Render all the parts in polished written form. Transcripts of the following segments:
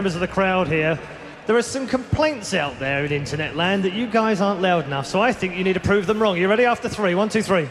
Members of the crowd here, there are some complaints out there in internet land that you guys aren't loud enough, so I think you need to prove them wrong. You ready? After three. 1, 2, 3.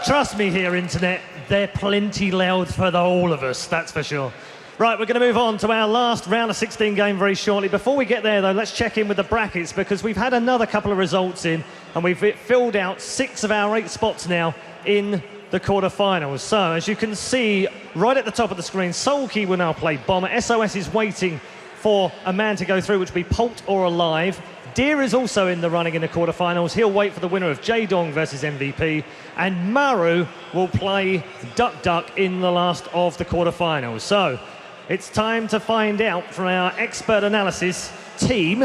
Trust me here, internet, they're plenty loud for all of us, that's for sure. Right, we're going to move on to our last round of 16 game very shortly. Before we get there, though, let's check in with the brackets, because we've had another couple of results in, and we've filled out 6 of our 8 spots now in the quarterfinals. So, as you can see, right at the top of the screen, Sulky will now play Bomber. SOS is waiting for a man to go through, which will be Polt or Alive. Deer is also in the running in the quarterfinals. He'll wait for the winner of Jaedong versus MVP. And Maru will play Duck Duck in the last of the quarterfinals. So, it's time to find out from our expert analysis team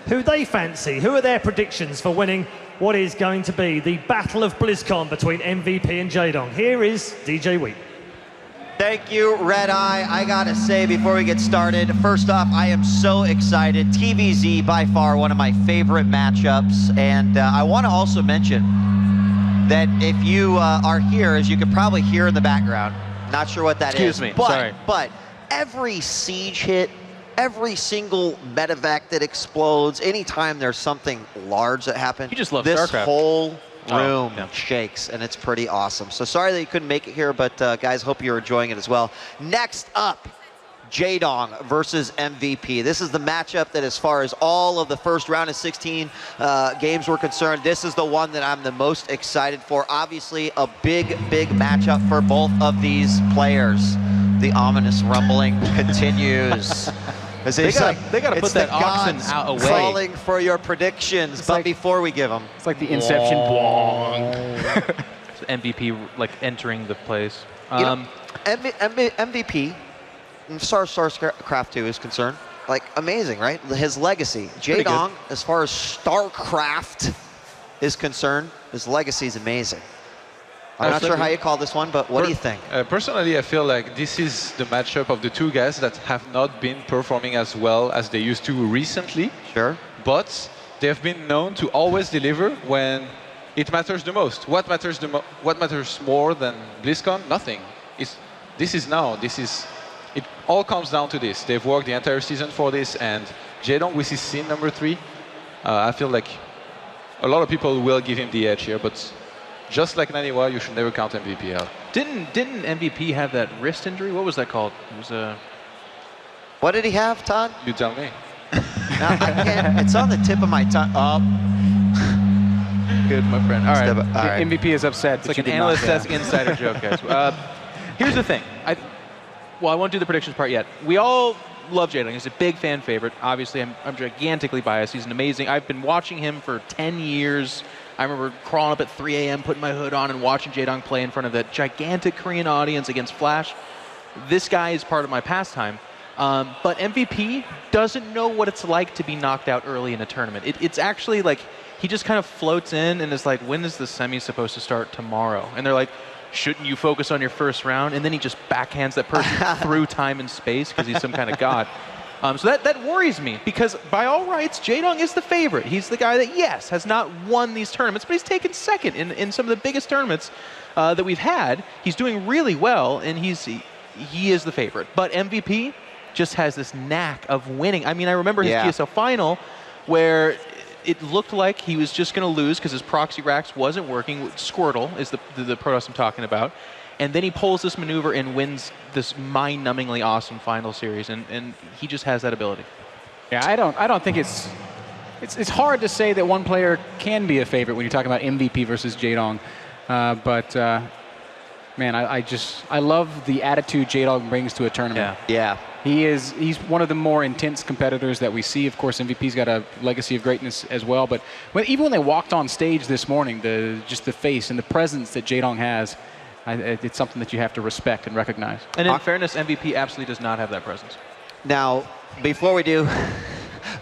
who they fancy. Who are their predictions for winning what is going to be the Battle of BlizzCon between MVP and Jaedong. Here is DJ Wheat. Thank you, Red Eye. I gotta say, before we get started, first off, I am so excited. TVZ, by far, one of my favorite matchups. And I want to also mention that if you are here, as you can probably hear in the background, not sure what that is. Excuse me, sorry. But every siege hit, every single medevac that explodes, anytime there's something large that happens, You just love this StarCraft. whole room yeah. shakes, and it's pretty awesome. So sorry that you couldn't make it here, but guys, hope you're enjoying it as well. Next up, Jaedong versus MVP. This is the matchup that, as far as all of the first round of 16 games were concerned, this is the one that I'm the most excited for. Obviously, a big matchup for both of these players. The ominous rumbling continues. They gotta put that oxen out away. Calling for your predictions, It's but like, before we give them, it's like the Inception. MVP like entering the place. You know, MVP, as far as StarCraft 2 is concerned, like amazing, right? His legacy. Jaedong, as far as StarCraft is concerned, his legacy is amazing. I'm not sure how you call this one, but what do you think? Personally, I feel like this is the matchup of the two guys that have not been performing as well as they used to recently. Sure. But they've been known to always deliver when it matters the most. What matters more than BlizzCon? Nothing. This is now. It all comes down to this. They've worked the entire season for this, and Jaedong, which is scene number 3, I feel like a lot of people will give him the edge here, but just like Naniwa, you should never count MVP out. Didn't MVP have that wrist injury? What was that called? It was a. What did he have, Todd? You tell me. No, I can't. It's on the tip of my tongue. Good, my friend. All right. All right. MVP is upset. It's like an analyst desk insider joke, guys. Here's the thing. I won't do the predictions part yet. We all love Jaedong. He's a big fan favorite. Obviously, I'm gigantically biased. He's an amazing. I've been watching him for 10 years. I remember crawling up at 3 a.m., putting my hood on and watching Jaedong play in front of that gigantic Korean audience against Flash. This guy is part of my pastime. But MVP doesn't know what it's like to be knocked out early in a tournament. It's actually like he just kind of floats in and is like, when is the semi supposed to start? Tomorrow? And they're like, shouldn't you focus on your first round? And then he just backhands that person through time and space because he's some kind of god. So that worries me, because by all rights, Jaedong is the favorite. He's the guy that, yes, has not won these tournaments, but he's taken second in some of the biggest tournaments that we've had. He's doing really well, and he is the favorite. But MVP just has this knack of winning. I mean, I remember his PSL final where it looked like he was just going to lose because his proxy racks wasn't working. Squirtle is the Protoss I'm talking about. And then he pulls this maneuver and wins this mind-numbingly awesome final series, and he just has that ability. Yeah, I don't think it's hard to say that one player can be a favorite when you're talking about MVP versus Jaedong. Man, I love the attitude Jaedong brings to a tournament. Yeah. He's one of the more intense competitors that we see. Of course, MVP's got a legacy of greatness as well. But even when they walked on stage this morning, just the face and the presence that Jaedong has, it's something that you have to respect and recognize. And in fairness, MVP absolutely does not have that presence. Now, before we do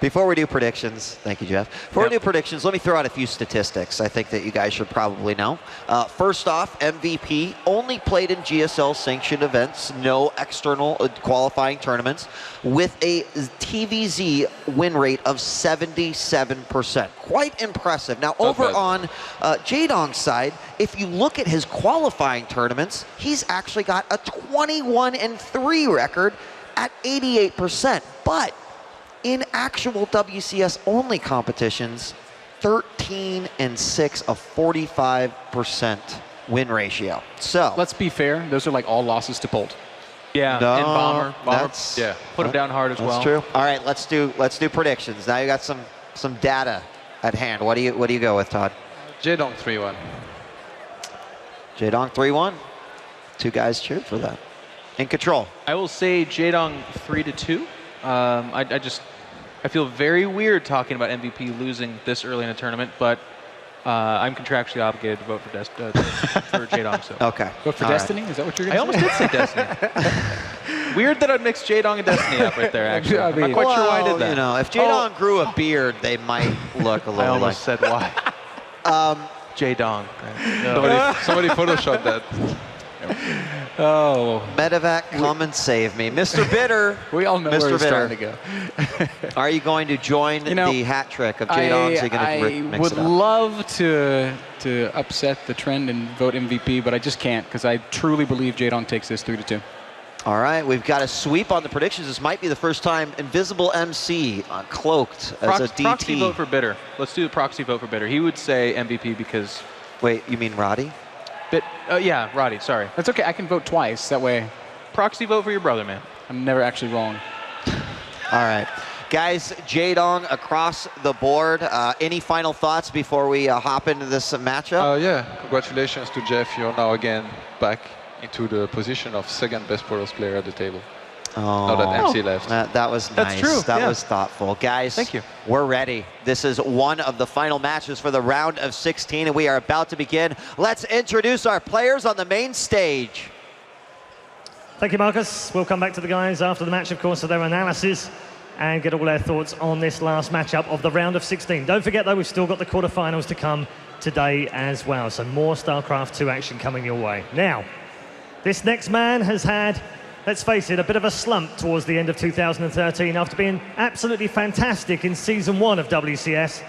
Before we do predictions, thank you, Jeff. Before we do predictions, let me throw out a few statistics I think that you guys should probably know. First off, MVP only played in GSL sanctioned events, no external qualifying tournaments, with a TVZ win rate of 77%. Quite impressive. Now, over on Jaedong's side, if you look at his qualifying tournaments, he's actually got a 21-3 record at 88%. But in actual WCS only competitions, 13-6, a 45% win ratio. So let's be fair; those are like all losses to Polt. Yeah, no, and Bomber yeah, put him down hard as well. That's true. All right, let's do predictions. Now you got some data at hand. What do you go with, Todd? Jaedong 3-1. Jaedong 3-1. Two guys cheered for that. In control. I will say Jaedong 3-2. I feel very weird talking about MVP losing this early in a tournament, but I'm contractually obligated to vote for Jaedong. So. Okay. Vote for All Destiny? Is that what you're going to say? I almost did say Destiny. Weird that I'd mix Jaedong and Destiny up right there, actually. I'm not quite sure why I did that. You know, if Jaedong grew a beard, they might look a little I almost said why. Jaedong. Somebody photoshopped that. Oh. Medevac, come and save me. Mr. Bitter. We all know Mr. where he's Bitter. trying to go. Are you going to join the hat trick of Jaedong's? I would love to upset the trend and vote MVP, but I just can't because I truly believe Jaedong takes this 3-2. All right, we've got a sweep on the predictions. This might be the first time Invisible MC cloaked as a DT. Proxy vote for Bitter. Let's do the proxy vote for Bitter. He would say MVP because... Wait, you mean Roddy? Yeah, Roddy, sorry. That's okay, I can vote twice. That way, proxy vote for your brother, man. I'm never actually wrong. All right. Guys, Jaedong across the board. Any final thoughts before we hop into this matchup? Yeah, congratulations to Jeff. You're now again back into the position of second best Poros player at the table. Now that MC left. That was That's nice. true. That was thoughtful. Guys, thank you. We're ready. This is one of the final matches for the round of 16, and we are about to begin. Let's introduce our players on the main stage. Thank you, Marcus. We'll come back to the guys after the match, of course, for their analysis and get all their thoughts on this last matchup of the round of 16. Don't forget, though, we've still got the quarterfinals to come today as well, so more StarCraft 2 action coming your way. Now, this next man has had, let's face it, a bit of a slump towards the end of 2013 after being absolutely fantastic in Season 1 of WCS,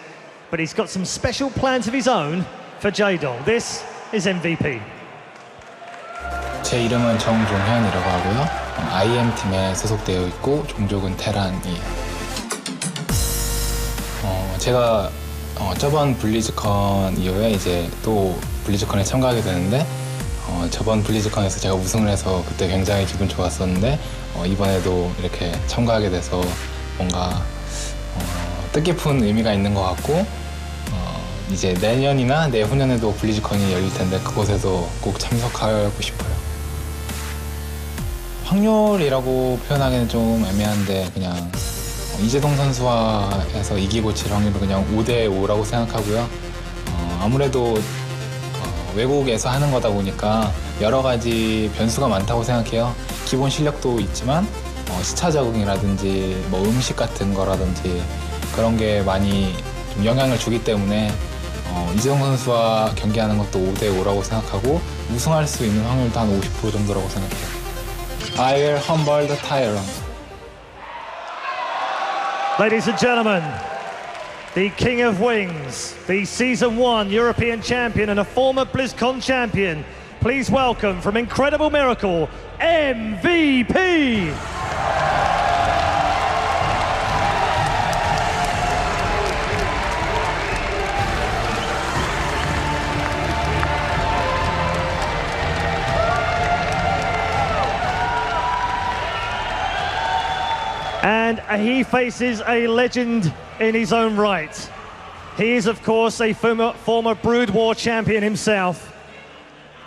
but he's got some special plans of his own for Jaedong. This is MVP. 제 이름은 정종현이라고 하고요. IM팀에 소속되어 있고 종족은 테란이에요. 제가 저번 블리즈컨 이후에 이제 또 블리즈컨에 참가하게 되는데 저번 블리즈컨에서 제가 우승을 해서 그때 굉장히 기분 좋았었는데 이번에도 이렇게 참가하게 돼서 뭔가 뜻깊은 의미가 있는 것 같고 이제 내년이나 내후년에도 블리즈컨이 열릴 텐데 그곳에도 꼭 참석하고 싶어요. 확률이라고 표현하기는 좀 애매한데 그냥 이재동 선수와 해서 이기고 질 확률은 그냥 5대5라고 생각하고요. 아무래도 외국에서 하는 거다 보니까 여러 가지 변수가 많다고 생각해요. 기본 실력도 있지만 시차 적응이라든지 뭐 음식 같은 거라든지 그런 게 많이 좀 영향을 주기 때문에 이재동 선수와 경기하는 것도 5대5라고 생각하고 우승할 수 있는 확률도 한 50% 정도라고 생각해요. I will humble the tyrant. Ladies and gentlemen, the King of Wings, the Season 1 European champion and a former BlizzCon champion. Please welcome, from Incredible Miracle, MVP! And he faces a legend in his own right. He is, of course, a former Brood War champion himself.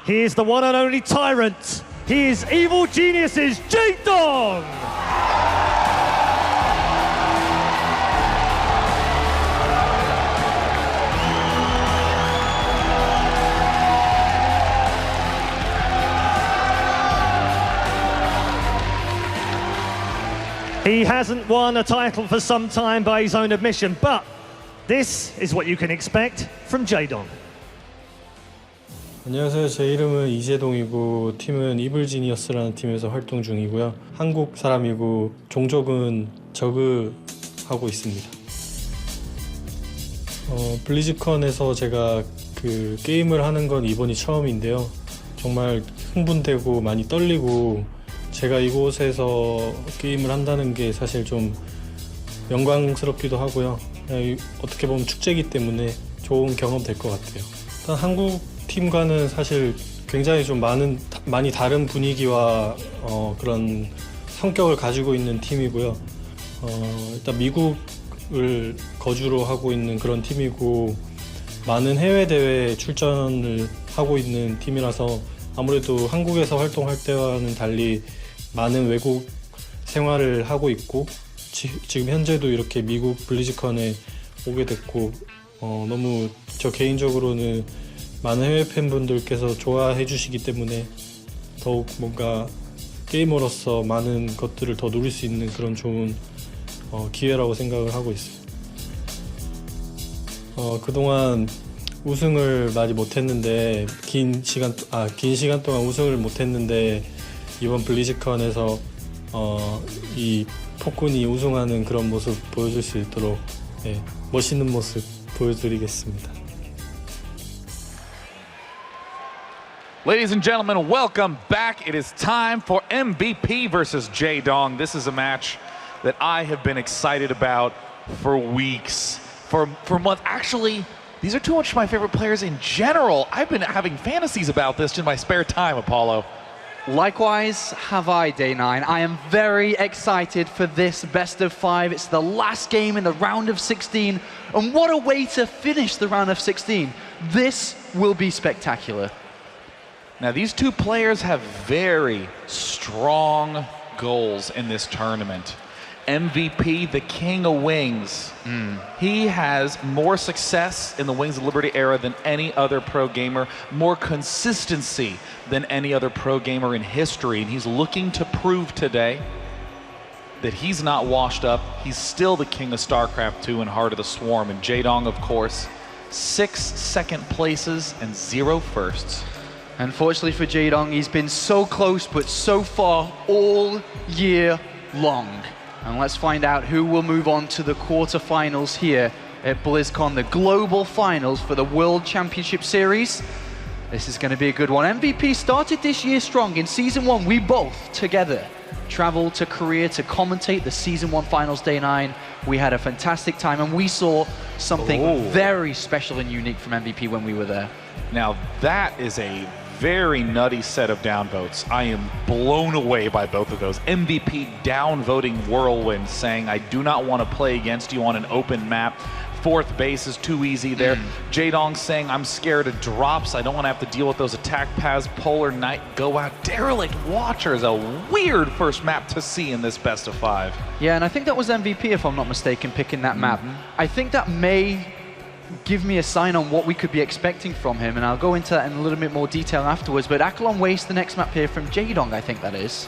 He is the one and only tyrant. He is Evil Genius's Jaedong! He hasn't won a title for some time by his own admission, but this is what you can expect from Jaedong. 안녕하세요. 제 이름은 이재동이고 팀은 이블지니어스라는 팀에서 활동 중이고요. 한국 사람이고 종족은 저그 하고 있습니다. 블리즈컨에서 제가 그 게임을 하는 건 이번이 처음인데요. 정말 흥분되고 많이 떨리고 제가 이곳에서 게임을 한다는 게 사실 좀 영광스럽기도 하고요. 어떻게 보면 축제이기 때문에 좋은 경험 될 것 같아요. 일단 한국 팀과는 사실 굉장히 좀 많이 다른 분위기와 그런 성격을 가지고 있는 팀이고요. 일단 미국을 거주로 하고 있는 그런 팀이고 많은 해외 대회에 출전을 하고 있는 팀이라서 아무래도 한국에서 활동할 때와는 달리 많은 외국 생활을 하고 있고 지금 현재도 이렇게 미국 블리즈컨에 오게 됐고 너무 저 개인적으로는 많은 해외 팬분들께서 좋아해 주시기 때문에 더욱 뭔가 게이머로서 많은 것들을 더 누릴 수 있는 그런 좋은 기회라고 생각을 하고 있어요. 그동안 우승을 많이 못했는데 긴 시간 동안 우승을 못했는데 이번 블리즈컨에서 이 폭군이 우승하는 그런 모습 보여줄 수 있도록 멋있는 모습 보여드리겠습니다. Ladies and gentlemen, welcome back. It is time for MVP versus Jaedong. This is a match that I have been excited about for weeks, for months. Actually, these are two of my favorite players in general. I've been having fantasies about this in my spare time, Apollo. Likewise have I, Day 9. I am very excited for this best of 5. It's the last game in the round of 16. And what a way to finish the round of 16. This will be spectacular. Now, these two players have very strong goals in this tournament. MVP, the King of Wings. He has more success in the Wings of Liberty era than any other pro gamer, more consistency than any other pro gamer in history, and he's looking to prove today that he's not washed up. He's still the king of StarCraft 2 and Heart of the Swarm, and Jaedong, of course, 6 second places and 0 firsts. Unfortunately for Jaedong, he's been so close but so far all year long. And let's find out who will move on to the quarterfinals here at BlizzCon, the global finals for the World Championship Series. This is going to be a good one. MVP started this year strong. In Season 1, we both together traveled to Korea to commentate the Season 1 finals, Day 9. We had a fantastic time, and we saw something very special and unique from MVP when we were there. Now, that is a very nutty set of downvotes. I am blown away by both of those. MVP downvoting Whirlwind, saying, I do not want to play against you on an open map. Fourth base is too easy there. Jaedong saying, I'm scared of drops. I don't want to have to deal with those attack paths. Polar Knight go out. Derelict Watcher is a weird first map to see in this best of 5. Yeah, and I think that was MVP, if I'm not mistaken, picking that map. I think that may give me a sign on what we could be expecting from him, and I'll go into that in a little bit more detail afterwards. But Akalon Waste, the next map here from Jaedong, I think that is.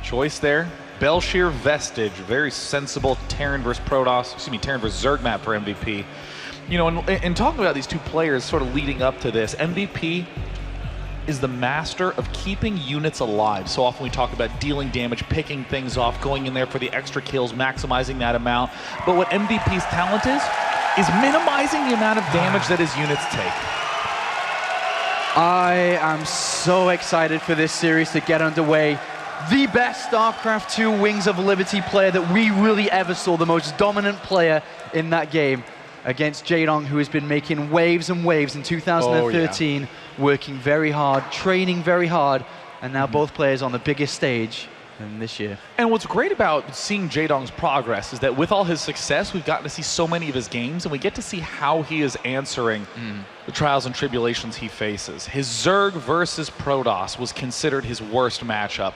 Choice there. Belshir Vestige, very sensible Terran versus Protoss, Terran versus Zerg map for MVP. You know, and talking about these two players sort of leading up to this, MVP is the master of keeping units alive. So often we talk about dealing damage, picking things off, going in there for the extra kills, maximizing that amount. But what MVP's talent is minimizing the amount of damage that his units take. I am so excited for this series to get underway. The best StarCraft 2 Wings of Liberty player that we really ever saw, the most dominant player in that game, against Jaedong, who has been making waves and waves in 2013, working very hard, training very hard, and now both players on the biggest stage in this year. And what's great about seeing Jaedong's progress is that with all his success, we've gotten to see so many of his games, and we get to see how he is answering the trials and tribulations he faces. His Zerg versus Protoss was considered his worst matchup.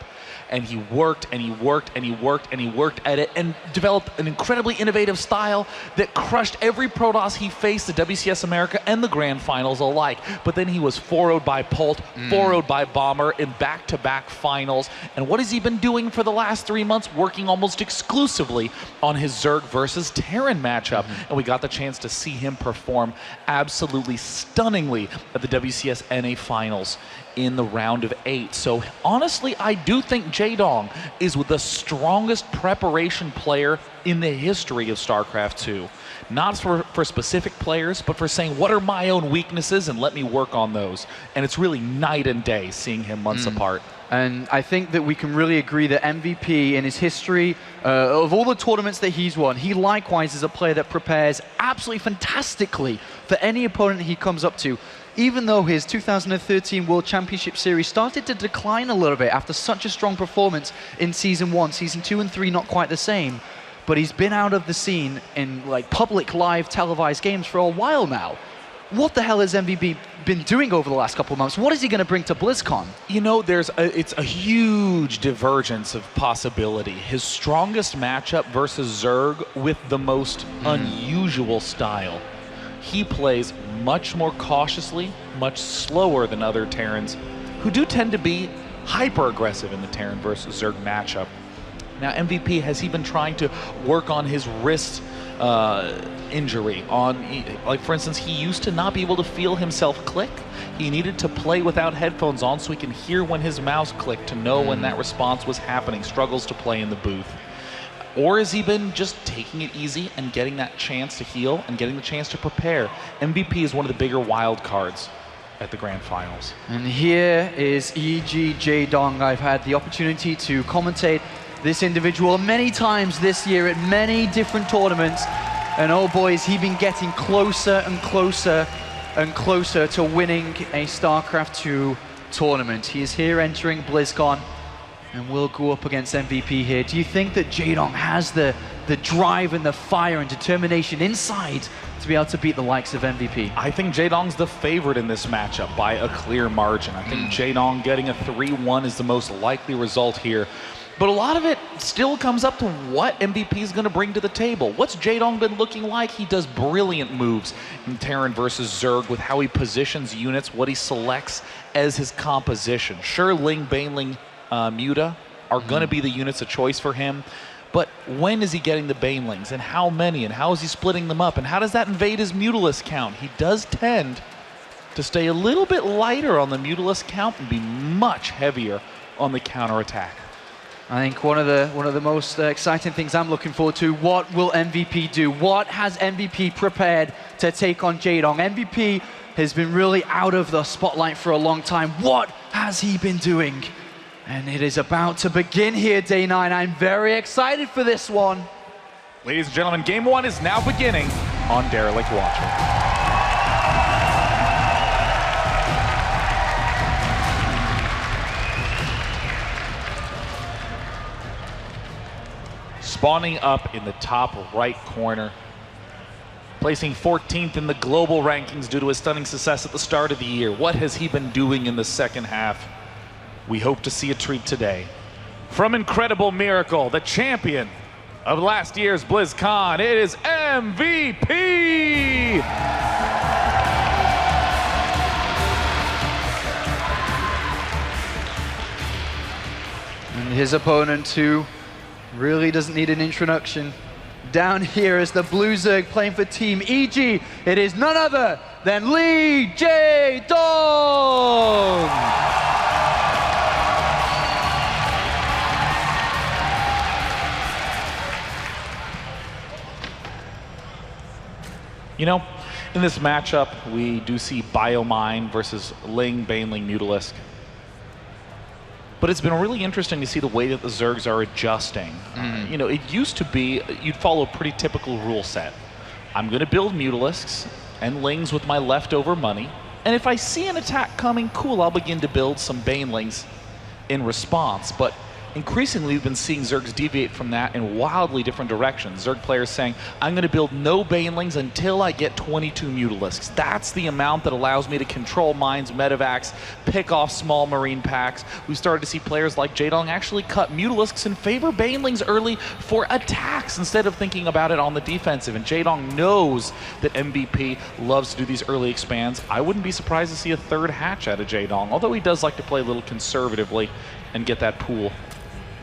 And he worked and he worked and he worked and he worked at it and developed an incredibly innovative style that crushed every Protoss he faced, the WCS America and the Grand Finals alike. But then he was 4-0'd by Pult, 4-0'd by Bomber in back-to-back finals. And what has he been doing for the last 3 months? Working almost exclusively on his Zerg versus Terran matchup. And we got the chance to see him perform absolutely stunningly at the WCS NA Finals in the round of 8. So honestly, I do think Jaedong is the strongest preparation player in the history of StarCraft 2. Not for specific players, but for saying, what are my own weaknesses and let me work on those. And it's really night and day seeing him months apart. And I think that we can really agree that MVP in his history, of all the tournaments that he's won, he likewise is a player that prepares absolutely fantastically for any opponent he comes up to. Even though his 2013 World Championship Series started to decline a little bit after such a strong performance in Season 1, Season 2 and 3 not quite the same, but he's been out of the scene in like public live televised games for a while now. What the hell has MVP been doing over the last couple of months? What is he going to bring to BlizzCon? You know, it's a huge divergence of possibility. His strongest matchup versus Zerg with the most unusual style. He plays much more cautiously, much slower than other Terrans, who do tend to be hyper-aggressive in the Terran versus Zerg matchup. Now, MVP, has he been trying to work on his wrist injury? Like, for instance, he used to not be able to feel himself click. He needed to play without headphones on so he can hear when his mouse clicked to know when that response was happening. Struggles to play in the booth. Or has he been just taking it easy and getting that chance to heal and getting the chance to prepare? MVP is one of the bigger wild cards at the Grand Finals. And here is EG Jaedong. I've had the opportunity to commentate this individual many times this year at many different tournaments. And oh boy, has he been getting closer and closer and closer to winning a StarCraft 2 tournament. He is here entering BlizzCon and will go up against MVP here. Do you think that Jaedong has the drive and the fire and determination inside to be able to beat the likes of MVP? I think Jaedong's the favorite in this matchup by a clear margin. I think Jaedong getting a 3-1 is the most likely result here. But a lot of it still comes up to what MVP is going to bring to the table. What's Jaedong been looking like? He does brilliant moves in Terran versus Zerg with how he positions units, what he selects as his composition. Sure, Ling, Baneling, Muta are going to be the units of choice for him, but when is he getting the Banelings, and how many, and how is he splitting them up, and how does that invade his Mutalisk count? He does tend to stay a little bit lighter on the Mutalisk count and be much heavier on the counterattack. I think one of the most exciting things I'm looking forward to, what will MVP do? What has MVP prepared to take on Jaedong? MVP has been really out of the spotlight for a long time. What has he been doing? And it is about to begin here, Day 9. I'm very excited for this one. Ladies and gentlemen, Game 1 is now beginning on Derelict Watcher. Spawning up in the top right corner, placing 14th in the global rankings due to his stunning success at the start of the year. What has he been doing in the second half? We hope to see a treat today. From Incredible Miracle, the champion of last year's BlizzCon, it is MVP! And his opponent, who really doesn't need an introduction. Down here is the Blue Zerg playing for Team EG. It is none other than Lee Jaedong! You know, in this matchup, we do see Biomine versus Ling, Baneling, Mutalisk. But it's been really interesting to see the way that the Zergs are adjusting. You know, it used to be, you'd follow a pretty typical rule set. I'm going to build Mutalisks and Lings with my leftover money. And if I see an attack coming, cool, I'll begin to build some Banelings in response. But increasingly we've been seeing Zergs deviate from that in wildly different directions. Zerg players saying, I'm going to build no Banelings until I get 22 Mutalisks. That's the amount that allows me to control mines, medevacs, pick off small marine packs. We've started to see players like Jaedong actually cut Mutalisks and favor Banelings early for attacks instead of thinking about it on the defensive. And Jaedong knows that MVP loves to do these early expands. I wouldn't be surprised to see a third hatch out of Jaedong, although he does like to play a little conservatively and get that pool.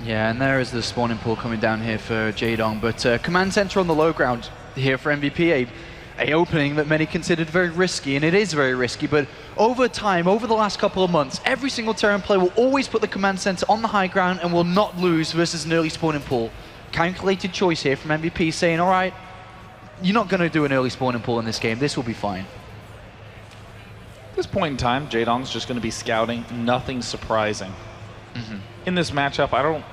Yeah, and there is the spawning pool coming down here for Jaedong, but command center on the low ground here for MVP, a opening that many considered very risky, and it is very risky, but over time, over the last couple of months, every single Terran player will always put the command center on the high ground and will not lose versus an early spawning pool. Calculated choice here from MVP saying, all right, you're not going to do an early spawning pool in this game, this will be fine. At this point in time, Jaedong's just going to be scouting, nothing surprising. In this matchup, I don't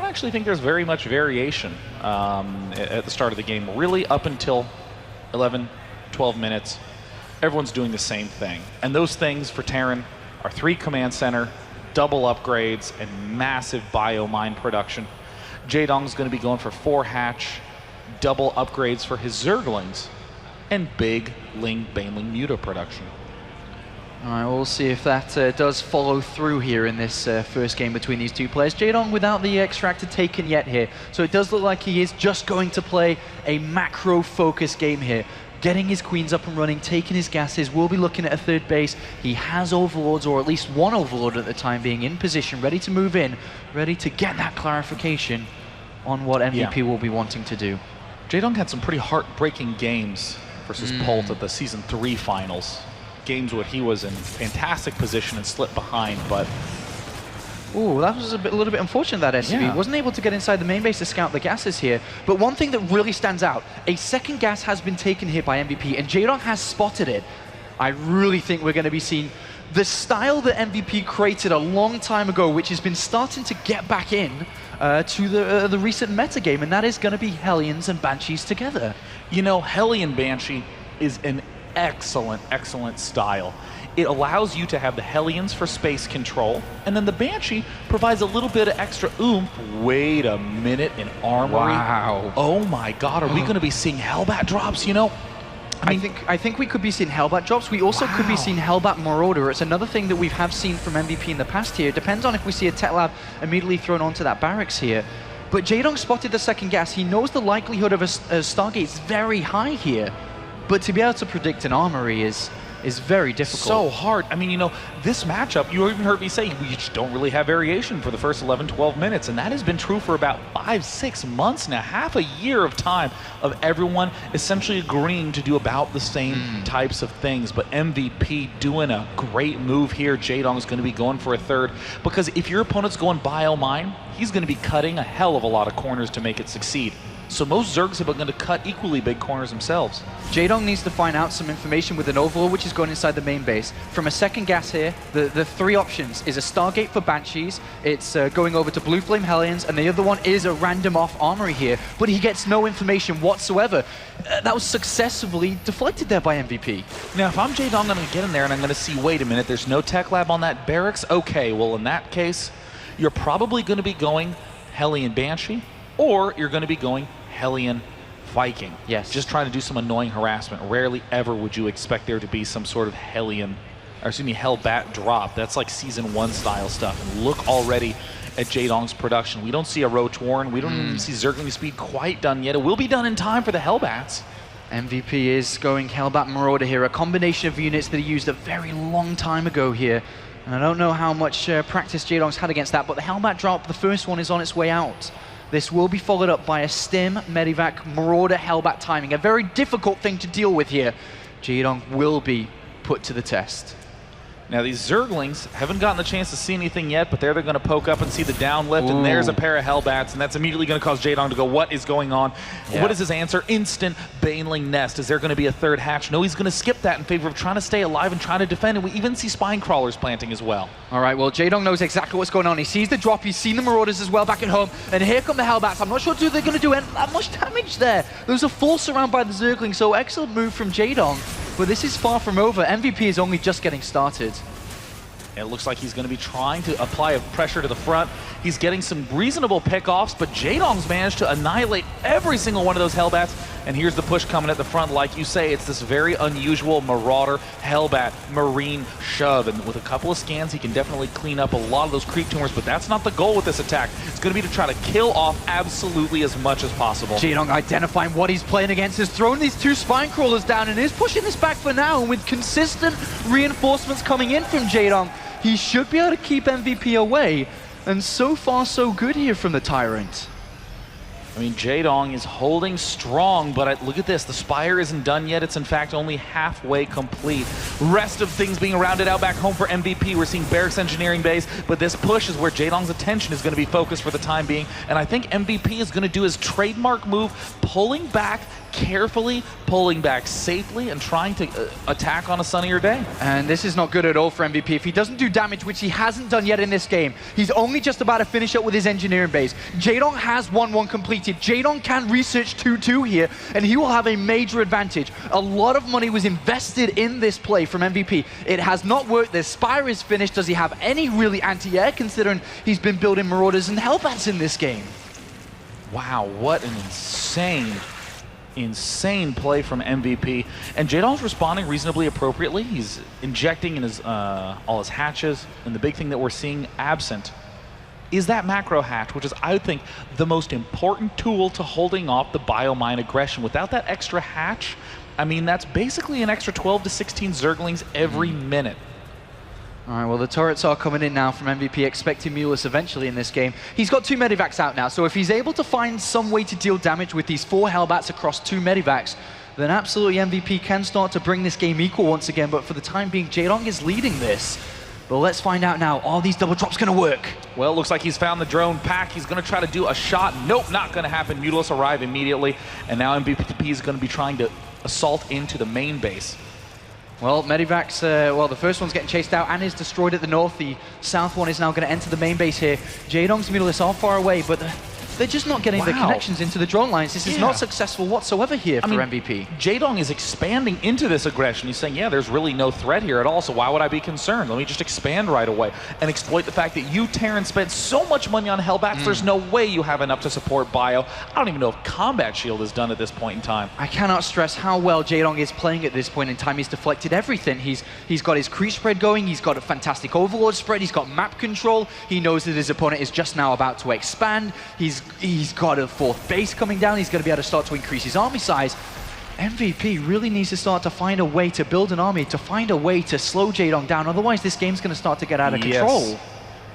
actually think there's very much variation at the start of the game. Really, up until 11, 12 minutes, everyone's doing the same thing. And those things for Terran are 3 command center, double upgrades, and massive biomine production. Jaedong's going to be going for 4 hatch, double upgrades for his Zerglings, and big Ling Baneling Muta production. All right, we'll see if that does follow through here in this first game between these two players. Jaedong without the extractor taken yet here, so it does look like he is just going to play a macro-focused game here. Getting his queens up and running, taking his gases, we'll be looking at a third base. He has overlords, or at least one overlord at the time being in position, ready to move in, ready to get that clarification on what MVP will be wanting to do. Jaedong had some pretty heartbreaking games versus Pult at the Season 3 finals. Games where he was in fantastic position and slipped behind, but... Ooh, that was a little bit unfortunate, that SCV. Yeah. Wasn't able to get inside the main base to scout the gases here. But one thing that really stands out, a second gas has been taken here by MVP, and Jaedong has spotted it. I really think we're going to be seeing the style that MVP created a long time ago, which has been starting to get back in to the recent meta game, and that is going to be Hellions and Banshees together. You know, Hellion Banshee is an excellent style. It allows you to have the Hellions for space control, and then the Banshee provides a little bit of extra oomph. Wait a minute, an armory. Wow. Oh my God, are we going to be seeing Hellbat drops, you know? I think we could be seeing Hellbat drops. We also could be seeing Hellbat Marauder. It's another thing that we have seen from MVP in the past here. It depends on if we see a Tech Lab immediately thrown onto that barracks here. But Jaedong spotted the second gas. He knows the likelihood of a Stargate is very high here. But to be able to predict an armory is very difficult. So hard. I mean, you know, this matchup, you even heard me say, we just don't really have variation for the first 11, 12 minutes. And that has been true for about 5, 6 months now. Half a year of time of everyone essentially agreeing to do about the same types of things. But MVP doing a great move here. Jaedong is going to be going for a third. Because if your opponent's going biomine, he's going to be cutting a hell of a lot of corners to make it succeed. So most Zergs are going to cut equally big corners themselves. Jaedong needs to find out some information with an Overlord, which is going inside the main base. From a second gas here, the 3 options is a Stargate for Banshees, it's going over to Blue Flame Hellions, and the other one is a random off armory here, but he gets no information whatsoever. That was successfully deflected there by MVP. Now, if I'm Jaedong, I'm going to get in there and I'm going to see, wait a minute, there's no Tech Lab on that barracks? Okay, well, in that case, you're probably going to be going Hellion Banshee, or you're going to be going Hellion Viking. Yes. Just trying to do some annoying harassment. Rarely ever would you expect there to be some sort of Hellbat drop. That's like Season 1 style stuff. And look already at Jaedong's production. We don't see a Roach Warren. We don't even see Zergling Speed quite done yet. It will be done in time for the Hellbats. MVP is going Hellbat Marauder here, a combination of units that he used a very long time ago here. And I don't know how much practice Jaedong's had against that, but the Hellbat drop, the first one, is on its way out. This will be followed up by a Stim, Medivac, Marauder, Hellbat timing. A very difficult thing to deal with here. Jaedong will be put to the test. Now, these Zerglings haven't gotten the chance to see anything yet, but they're going to poke up and see the down lift, and there's a pair of Hellbats, and that's immediately going to cause Jaedong to go, what is going on? Yeah. What is his answer? Instant Baneling Nest. Is there going to be a third hatch? No, he's going to skip that in favor of trying to stay alive and trying to defend, and we even see Spine Crawlers planting as well. All right, well, Jaedong knows exactly what's going on. He sees the drop, he's seen the Marauders as well back at home, and here come the Hellbats. I'm not sure they're going to do that much damage there. There was a full surround by the Zergling, so excellent move from Jaedong, but this is far from over. MVP is only just getting started. It looks like he's going to be trying to apply a pressure to the front. He's getting some reasonable pickoffs, but Jaedong's managed to annihilate every single one of those Hellbats. And here's the push coming at the front. Like you say, it's this very unusual Marauder, Hellbat, Marine shove. And with a couple of scans, he can definitely clean up a lot of those creep tumors, but that's not the goal with this attack. It's going to be to try to kill off absolutely as much as possible. Jaedong identifying what he's playing against, is throwing these 2 spine crawlers down and is pushing this back for now. And with consistent reinforcements coming in from Jaedong, he should be able to keep MVP away. And so far, so good here from the Tyrant. I mean, Jaedong is holding strong, but look at this. The Spire isn't done yet. It's, in fact, only halfway complete. Rest of things being rounded out back home for MVP. We're seeing Barracks Engineering Base, but this push is where Jaedong's attention is going to be focused for the time being. And I think MVP is going to do his trademark move, pulling back carefully, pulling back safely, and trying to attack on a sunnier day. And this is not good at all for MVP. If he doesn't do damage, which he hasn't done yet in this game, he's only just about to finish up with his engineering base. Jaedong has 1-1 completed. Jaedong can research 2-2 here, and he will have a major advantage. A lot of money was invested in this play from MVP. It has not worked. The Spire is finished. Does he have any really anti-air, considering he's been building Marauders and Hellbats in this game? Wow, what an insane play from MVP. And Jaedong's responding reasonably appropriately. He's injecting in his all his hatches, and the big thing that we're seeing absent is that macro hatch, which is, I think, the most important tool to holding off the biomine aggression. Without that extra hatch, I mean, that's basically an extra 12 to 16 Zerglings every minute. All right, well, the turrets are coming in now from MVP, expecting Mulus eventually in this game. He's got 2 Medivacs out now, so if he's able to find some way to deal damage with these 4 Hellbats across 2 Medivacs, then absolutely MVP can start to bring this game equal once again, but for the time being, Jaedong is leading this. But let's find out now, are these double drops going to work? Well, it looks like he's found the drone pack. He's going to try to do a shot. Nope, not going to happen. Mulus arrive immediately, and now MVP is going to be trying to assault into the main base. Well, Medivacs, well, the first one's getting chased out and is destroyed at the north. The south one is now going to enter the main base here. Jaedong's Mulus are far away, but they're just not getting the connections into the drone lines. This is not successful whatsoever here for MVP. Jaedong is expanding into this aggression. He's saying, yeah, there's really no threat here at all, so why would I be concerned? Let me just expand right away and exploit the fact that you, Terran, spent so much money on Hellbats, there's no way you have enough to support Bio. I don't even know if Combat Shield is done at this point in time. I cannot stress how well Jaedong is playing at this point in time. He's deflected everything. He's got his creep spread going, he's got a fantastic Overlord spread, he's got map control, he knows that his opponent is just now about to expand, he's got a 4th base coming down, he's going to be able to start to increase his army size. MVP really needs to start to find a way to build an army, to find a way to slow Jaedong down, otherwise this game's going to start to get out of control.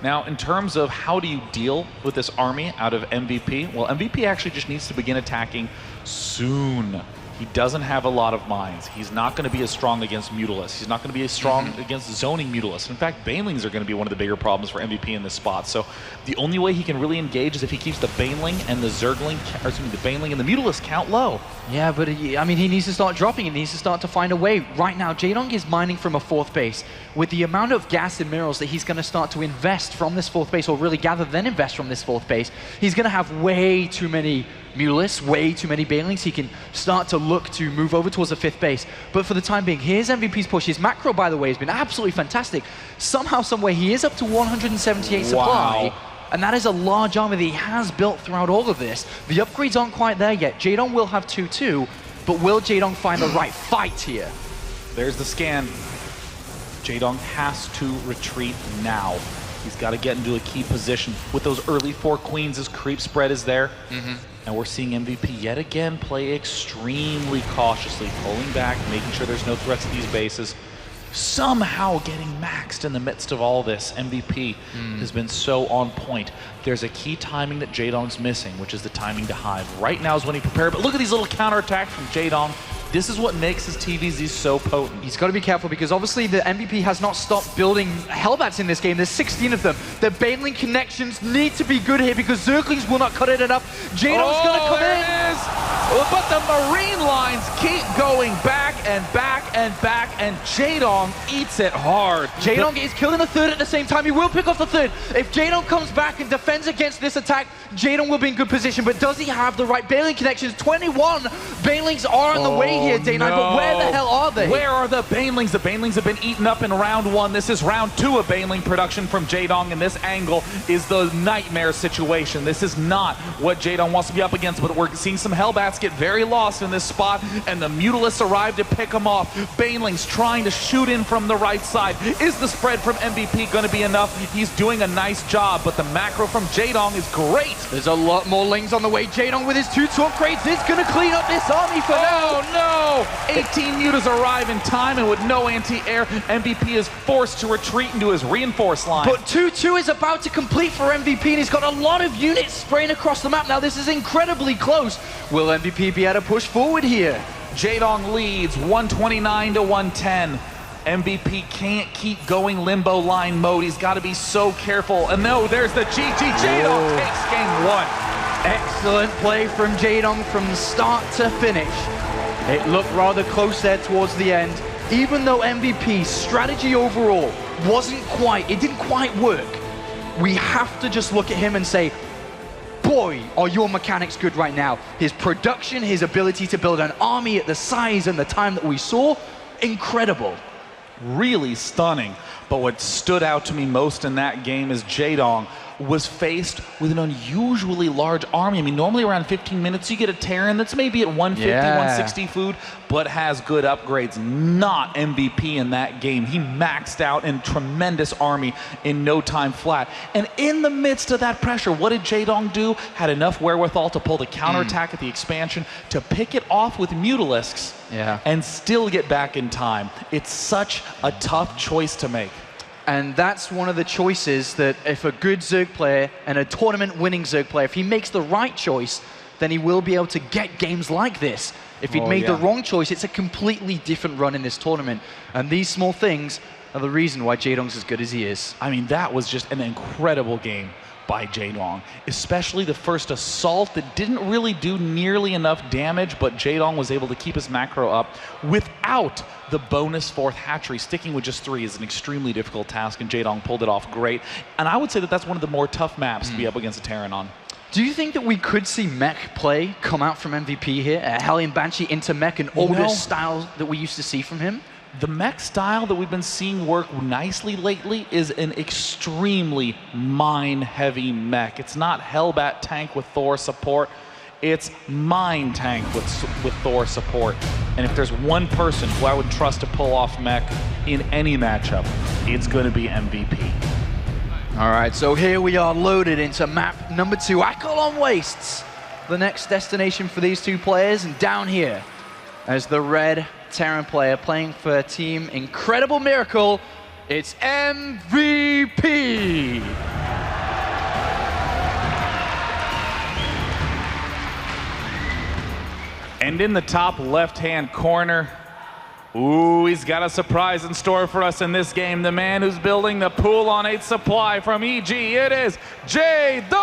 Now, in terms of how do you deal with this army out of MVP, well, MVP actually just needs to begin attacking soon. He doesn't have a lot of mines. He's not going to be as strong against Mutalisk. He's not going to be as strong against zoning Mutalisk. In fact, Banelings are going to be one of the bigger problems for MVP in this spot. So the only way he can really engage is if he keeps the Baneling and the Zergling, or excuse me, the Baneling and the Mutalisk count low. Yeah, but I mean, he needs to start dropping. He needs to start to find a way. Right now, Jaedong is mining from a 4th base. With the amount of gas and minerals that he's going to start to invest from this 4th base, or really gather then invest from this 4th base, he's going to have way too many Mutalisks, way too many Banelings. He can start to look to move over towards the 5th base. But for the time being, here's MVP's push. His macro, by the way, has been absolutely fantastic. Somehow, someway, he is up to 178 supply. And that is a large army that he has built throughout all of this. The upgrades aren't quite there yet. Jaedong will have 2-2, but will Jaedong find the right fight here? There's the scan. Jaedong has to retreat now. He's got to get into a key position. With those early 4 queens, his creep spread is there. And we're seeing MVP yet again play extremely cautiously, pulling back, making sure there's no threats to these bases. Somehow getting maxed in the midst of all this. MVP has been so on point. There's a key timing that Jaedong's missing, which is the timing to hive. Right now is when he prepared, but look at these little counterattacks from Jaedong. This is what makes his TVZ so potent. He's got to be careful because obviously the MVP has not stopped building Hellbats in this game. There's 16 of them. The Baneling connections need to be good here because Zerglings will not cut it enough. Jaedong's going to come in. But the Marine lines keep going back. and back and back, and Jaedong eats it hard. Jaedong is killing the third at the same time. He will pick off the third. If Jaedong comes back and defends against this attack, Jaedong will be in good position. But does he have the right bailing connections? 21 bailings are on the way here, Day9, but where the hell are they? Where are the banelings? The banelings have been eaten up in round 1. This is round 2 of baneling production from Jaedong, and this angle is the nightmare situation. This is not what Jaedong wants to be up against, but we're seeing some Hellbats get very lost in this spot, and the Mutalisks arrive to pick them off. Banelings trying to shoot in from the right side. Is the spread from MVP going to be enough? He's doing a nice job, but the macro from Jaedong is great. There's a lot more lings on the way. Jaedong with his 2 upgrades is going to clean up this army for now. Oh no! 18 mutas arrive in time, and with no anti-air, MVP is forced to retreat into his reinforced line. But 2-2 is about to complete for MVP, and he's got a lot of units spraying across the map. Now this is incredibly close. Will MVP be able to push forward here? Jaedong leads 129 to 110. MVP can't keep going limbo line mode. He's got to be so careful. And no, there's the GG. Jaedong takes game 1. Excellent play from Jaedong from start to finish. It looked rather close there towards the end. Even though MVP's strategy overall it didn't quite work, we have to just look at him and say, boy, are your mechanics good right now. His production, his ability to build an army at the size and the time that we saw, incredible. Really stunning. But what stood out to me most in that game is Jaedong was faced with an unusually large army. I mean, normally around 15 minutes, you get a Terran that's maybe at 150, 160 food, but has good upgrades. Not MVP in that game. He maxed out in tremendous army in no time flat. And in the midst of that pressure, what did Jaedong do? Had enough wherewithal to pull the counterattack at the expansion to pick it off with Mutalisks and still get back in time. It's such a tough choice to make. And that's one of the choices that if a good Zerg player and a tournament-winning Zerg player, if he makes the right choice, then he will be able to get games like this. If he'd made the wrong choice, it's a completely different run in this tournament. And these small things are the reason why Jaedong's as good as he is. I mean, that was just an incredible game by Jaedong, especially the first assault that didn't really do nearly enough damage, but Jaedong was able to keep his macro up without the bonus 4th hatchery. Sticking with just 3 is an extremely difficult task, and Jaedong pulled it off great. And I would say that that's one of the more tough maps to be up against a Terran on. Do you think that we could see mech play come out from MVP here? Hellion Banshee into mech, an older style that we used to see from him? The mech style that we've been seeing work nicely lately is an extremely mine-heavy mech. It's not Hellbat tank with Thor support. It's mine tank with Thor support. And if there's one person who I would trust to pull off mech in any matchup, it's going to be MVP. All right, so here we are loaded into map number 2, Akalon Wastes. The next destination for these two players, and down here as the red Terran player playing for Team Incredible Miracle, it's MVP! And in the top left-hand corner, ooh, he's got a surprise in store for us in this game. The man who's building the pool on 8 supply from EG, it is Jaedong!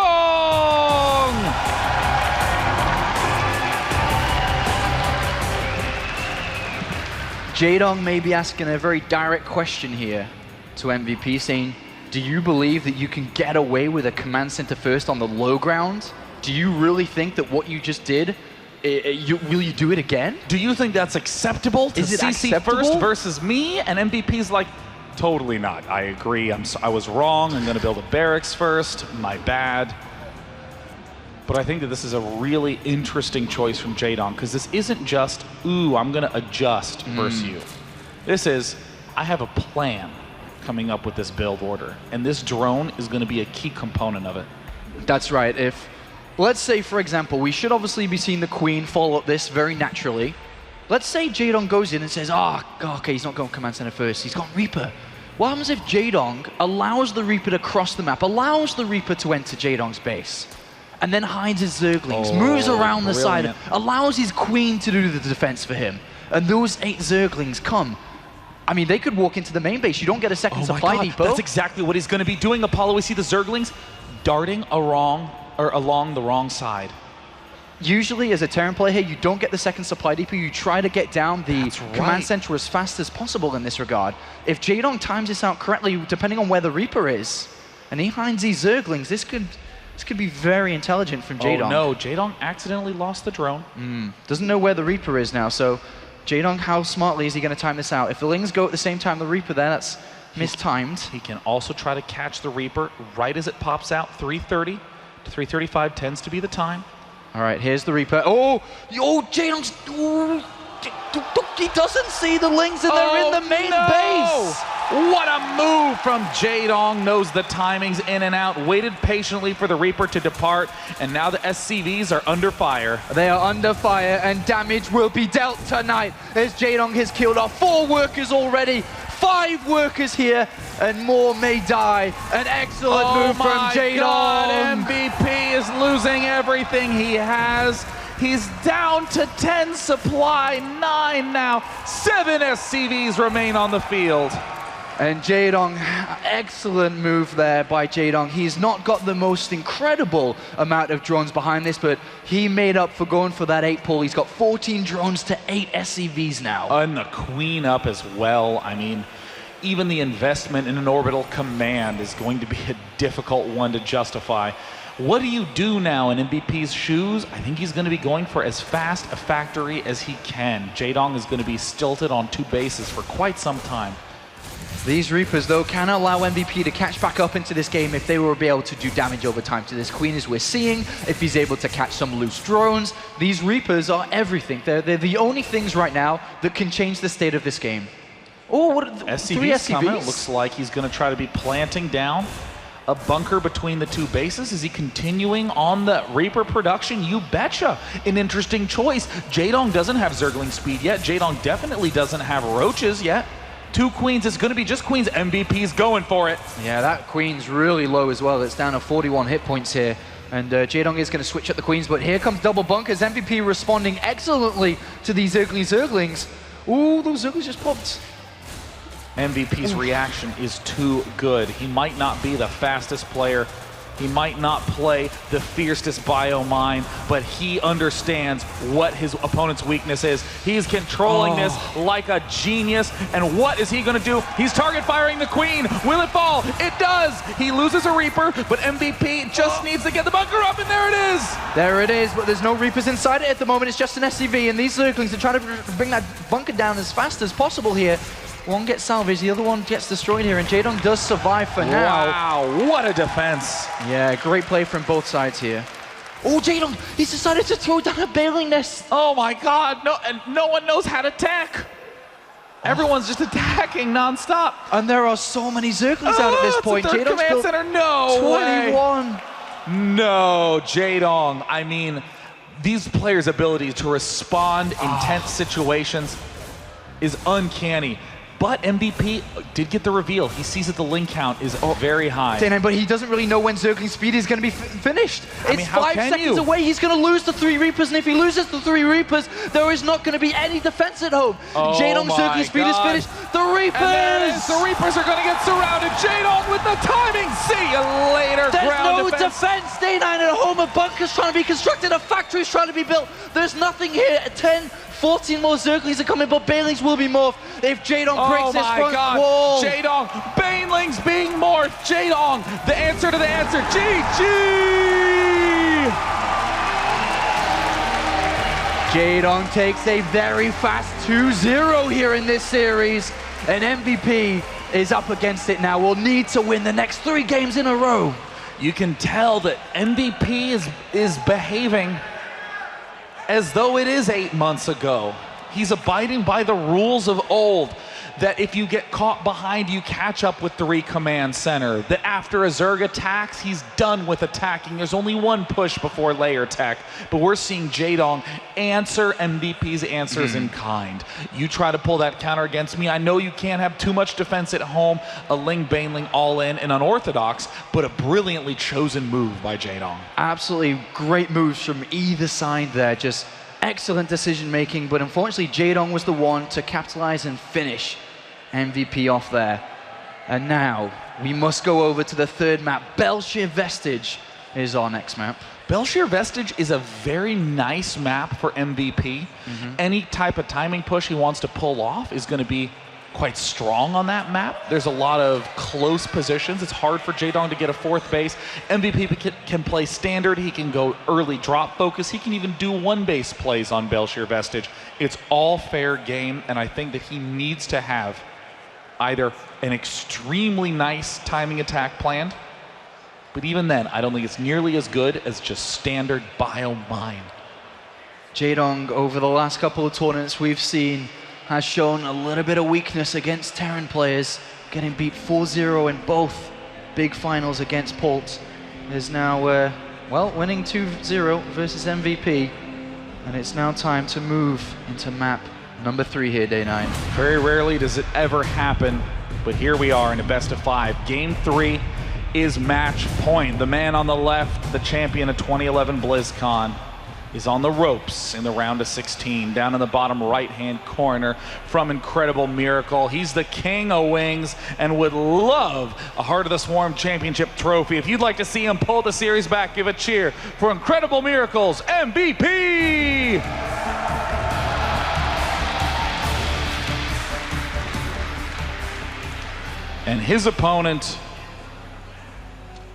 Jaedong may be asking a very direct question here to MVP, saying, do you believe that you can get away with a command center first on the low ground? Do you really think that what you just did, will you do it again? Do you think that's acceptable to CC first versus me? And MVP's like, totally not. I agree. I was wrong. I'm going to build a barracks first. My bad. But I think that this is a really interesting choice from Jaedong, because this isn't just, ooh, I'm going to adjust versus you. This is, I have a plan coming up with this build order, and this drone is going to be a key component of it. That's right. If, let's say, for example, we should obviously be seeing the Queen follow up this very naturally. Let's say Jaedong goes in and says, okay, he's not going command center first, he's got Reaper. What happens if Jaedong allows the Reaper to cross the map, allows the Reaper to enter Jaedong's base, and then hides his Zerglings, moves around the side, allows his Queen to do the defense for him, and those 8 Zerglings come? I mean, they could walk into the main base. You don't get a second supply depot. That's exactly what he's going to be doing, Apollo. We see the Zerglings darting along the wrong side. Usually, as a Terran player here, you don't get the second supply depot. You try to get down the command center as fast as possible in this regard. If Jaedong times this out correctly, depending on where the Reaper is, and he finds these Zerglings, this could be very intelligent from Jaedong. Oh no, Jaedong accidentally lost the drone. Doesn't know where the Reaper is now, so Jaedong, how smartly is he going to time this out? If the Lings go at the same time the Reaper there, that's mistimed. He can also try to catch the Reaper right as it pops out. 3:30 to 3:35 tends to be the time. All right, here's the Reaper. Oh, Jaedong's... he doesn't see the Lings and they're in the main base. What a move from Jaedong. Knows the timings in and out. Waited patiently for the Reaper to depart. And now the SCVs are under fire. They are under fire and damage will be dealt tonight as Jaedong has killed off 4 workers already. 5 workers here and more may die. An excellent move from Jaedong. God, MVP is losing everything he has. He's down to 10 supply, 9 now. 7 SCVs remain on the field. And Jaedong, excellent move there by Jaedong. He's not got the most incredible amount of drones behind this, but he made up for going for that 8 pull. He's got 14 drones to 8 SCVs now. And the Queen up as well. I mean, even the investment in an orbital command is going to be a difficult one to justify. What do you do now in MVP's shoes? I think he's going to be going for as fast a factory as he can. Jaedong is going to be stilted on 2 bases for quite some time. These Reapers, though, can allow MVP to catch back up into this game if they will be able to do damage over time to this Queen, as we're seeing. If he's able to catch some loose drones, these Reapers are everything. They're the only things right now that can change the state of this game. Oh, what? 3 SCVs? Coming. It looks like he's going to try to be planting down a bunker between the 2 bases. Is he continuing on the Reaper production? You betcha. An interesting choice. Jaedong doesn't have Zergling speed yet. Jaedong definitely doesn't have roaches yet. 2 Queens. It's going to be just Queens. MVP's going for it. Yeah, that Queen's really low as well. It's down to 41 hit points here. And Jaedong is going to switch up the Queens, but here comes double bunkers. MVP responding excellently to these Zerglings. Ooh, those Zerglings just popped. MVP's reaction is too good. He might not be the fastest player. He might not play the fiercest biomine, but he understands what his opponent's weakness is. He's controlling this like a genius. And what is he going to do? He's target firing the Queen. Will it fall? It does. He loses a Reaper, but MVP just needs to get the bunker up, and there it is. There it is, but there's no Reapers inside it at the moment. It's just an SCV, and these Zerglings are trying to bring that bunker down as fast as possible here. One gets salvaged, the other one gets destroyed here, and Jaedong does survive for now. Wow, what a defense. Yeah, great play from both sides here. Oh, Jaedong, he's decided to throw down a bailing nest. Oh my God, no, and no one knows how to attack. Everyone's just attacking nonstop. And there are so many Zerglings out at this point. Jaedong's command center, no 21. Way. No, Jaedong. I mean, these players' ability to respond in tense situations is uncanny. But MVP did get the reveal. He sees that the link count is very high. But he doesn't really know when Zergling speed is going to be finished. I mean, it's 5 seconds away. He's going to lose the 3 Reapers, and if he loses the 3 Reapers, there is not going to be any defense at home. Jaedong's Zergling speed is finished. The Reapers! And there it is. The Reapers are going to get surrounded. Jaedong with the timing. See you later. There's no defense. Day 9 at home. A bunker's trying to be constructed. A factory's trying to be built. There's nothing here. 10, 14 more Zerglings are coming, but Banelings will be morphed if Jaedong breaks this front wall. Jaedong, Banelings being morphed. Jaedong, the answer to the answer. GG! Jaedong takes a very fast 2-0 here in this series, and MVP is up against it now. Will need to win the next 3 games in a row. You can tell that MVP is behaving as though it is 8 months ago. He's abiding by the rules of old, that if you get caught behind, you catch up with 3 command center, that after a Zerg attacks, he's done with attacking. There's only 1 push before layer attack, but we're seeing Jaedong answer MVP's answers in kind. You try to pull that counter against me. I know you can't have too much defense at home, a Ling Baneling all in and unorthodox, but a brilliantly chosen move by Jaedong. Absolutely great moves from either side there, just excellent decision making, but unfortunately Jaedong was the one to capitalize and finish MVP off there. And now we must go over to the 3rd map, Belshir Vestige. is our next map. Belshir Vestige is a very nice map for MVP. Any type of timing push he wants to pull off is going to be quite strong on that map. There's a lot of close positions. It's hard for Jaedong to get a fourth base. MVP can play standard. He can go early drop focus. He can even do one base plays on Belshir Vestige. It's all fair game, and I think that he needs to have either an extremely nice timing attack planned, but even then, I don't think it's nearly as good as just standard bio mine. Jaedong, over the last couple of tournaments we've seen, has shown a little bit of weakness against Terran players, getting beat 4-0 in both big finals against Polt. Is now, winning 2-0 versus MVP, and it's now time to move into map number 3 here, day 9. Very rarely does it ever happen, but here we are in a best of 5. Game 3 is match point. The man on the left, the champion of 2011 BlizzCon, is on the ropes in the round of 16. Down in the bottom right-hand corner from Incredible Miracle. He's the king of wings and would love a Heart of the Swarm Championship trophy. If you'd like to see him pull the series back, give a cheer for Incredible Miracle's MVP! And his opponent,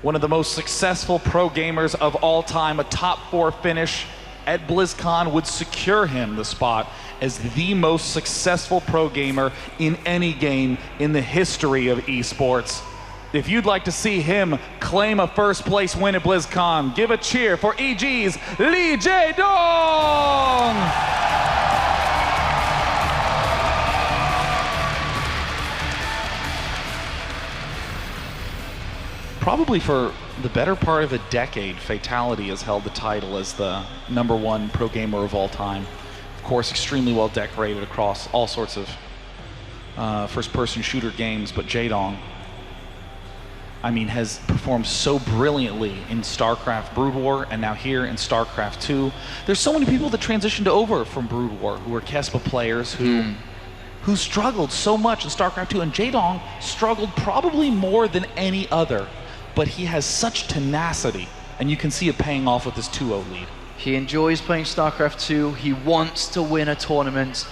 one of the most successful pro gamers of all time, a top 4 finish at BlizzCon would secure him the spot as the most successful pro gamer in any game in the history of esports. If you'd like to see him claim a first place win at BlizzCon, give a cheer for EG's Lee Jaedong! Probably for the better part of a decade, Fatality has held the title as the #1 pro gamer of all time. Of course, extremely well decorated across all sorts of first-person shooter games, but Jaedong, I mean, has performed so brilliantly in StarCraft Brood War and now here in StarCraft 2. There's so many people that transitioned over from Brood War who were Kespa players who struggled so much in StarCraft 2, and Jaedong struggled probably more than any other. But he has such tenacity, and you can see it paying off with this 2-0 lead. He enjoys playing StarCraft 2. He wants to win a tournament,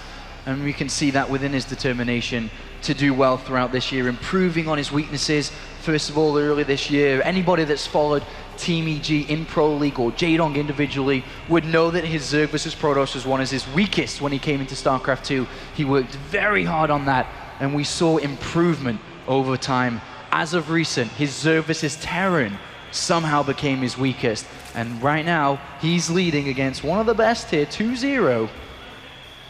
and we can see that within his determination to do well throughout this year, improving on his weaknesses. First of all, early this year, anybody that's followed Team EG in Pro League or Jaedong individually would know that his Zerg vs Protoss was one of his weakest when he came into StarCraft 2. He worked very hard on that, and we saw improvement over time. As of recent, his Zerg vs Terran somehow became his weakest, and right now he's leading against one of the best here, 2-0.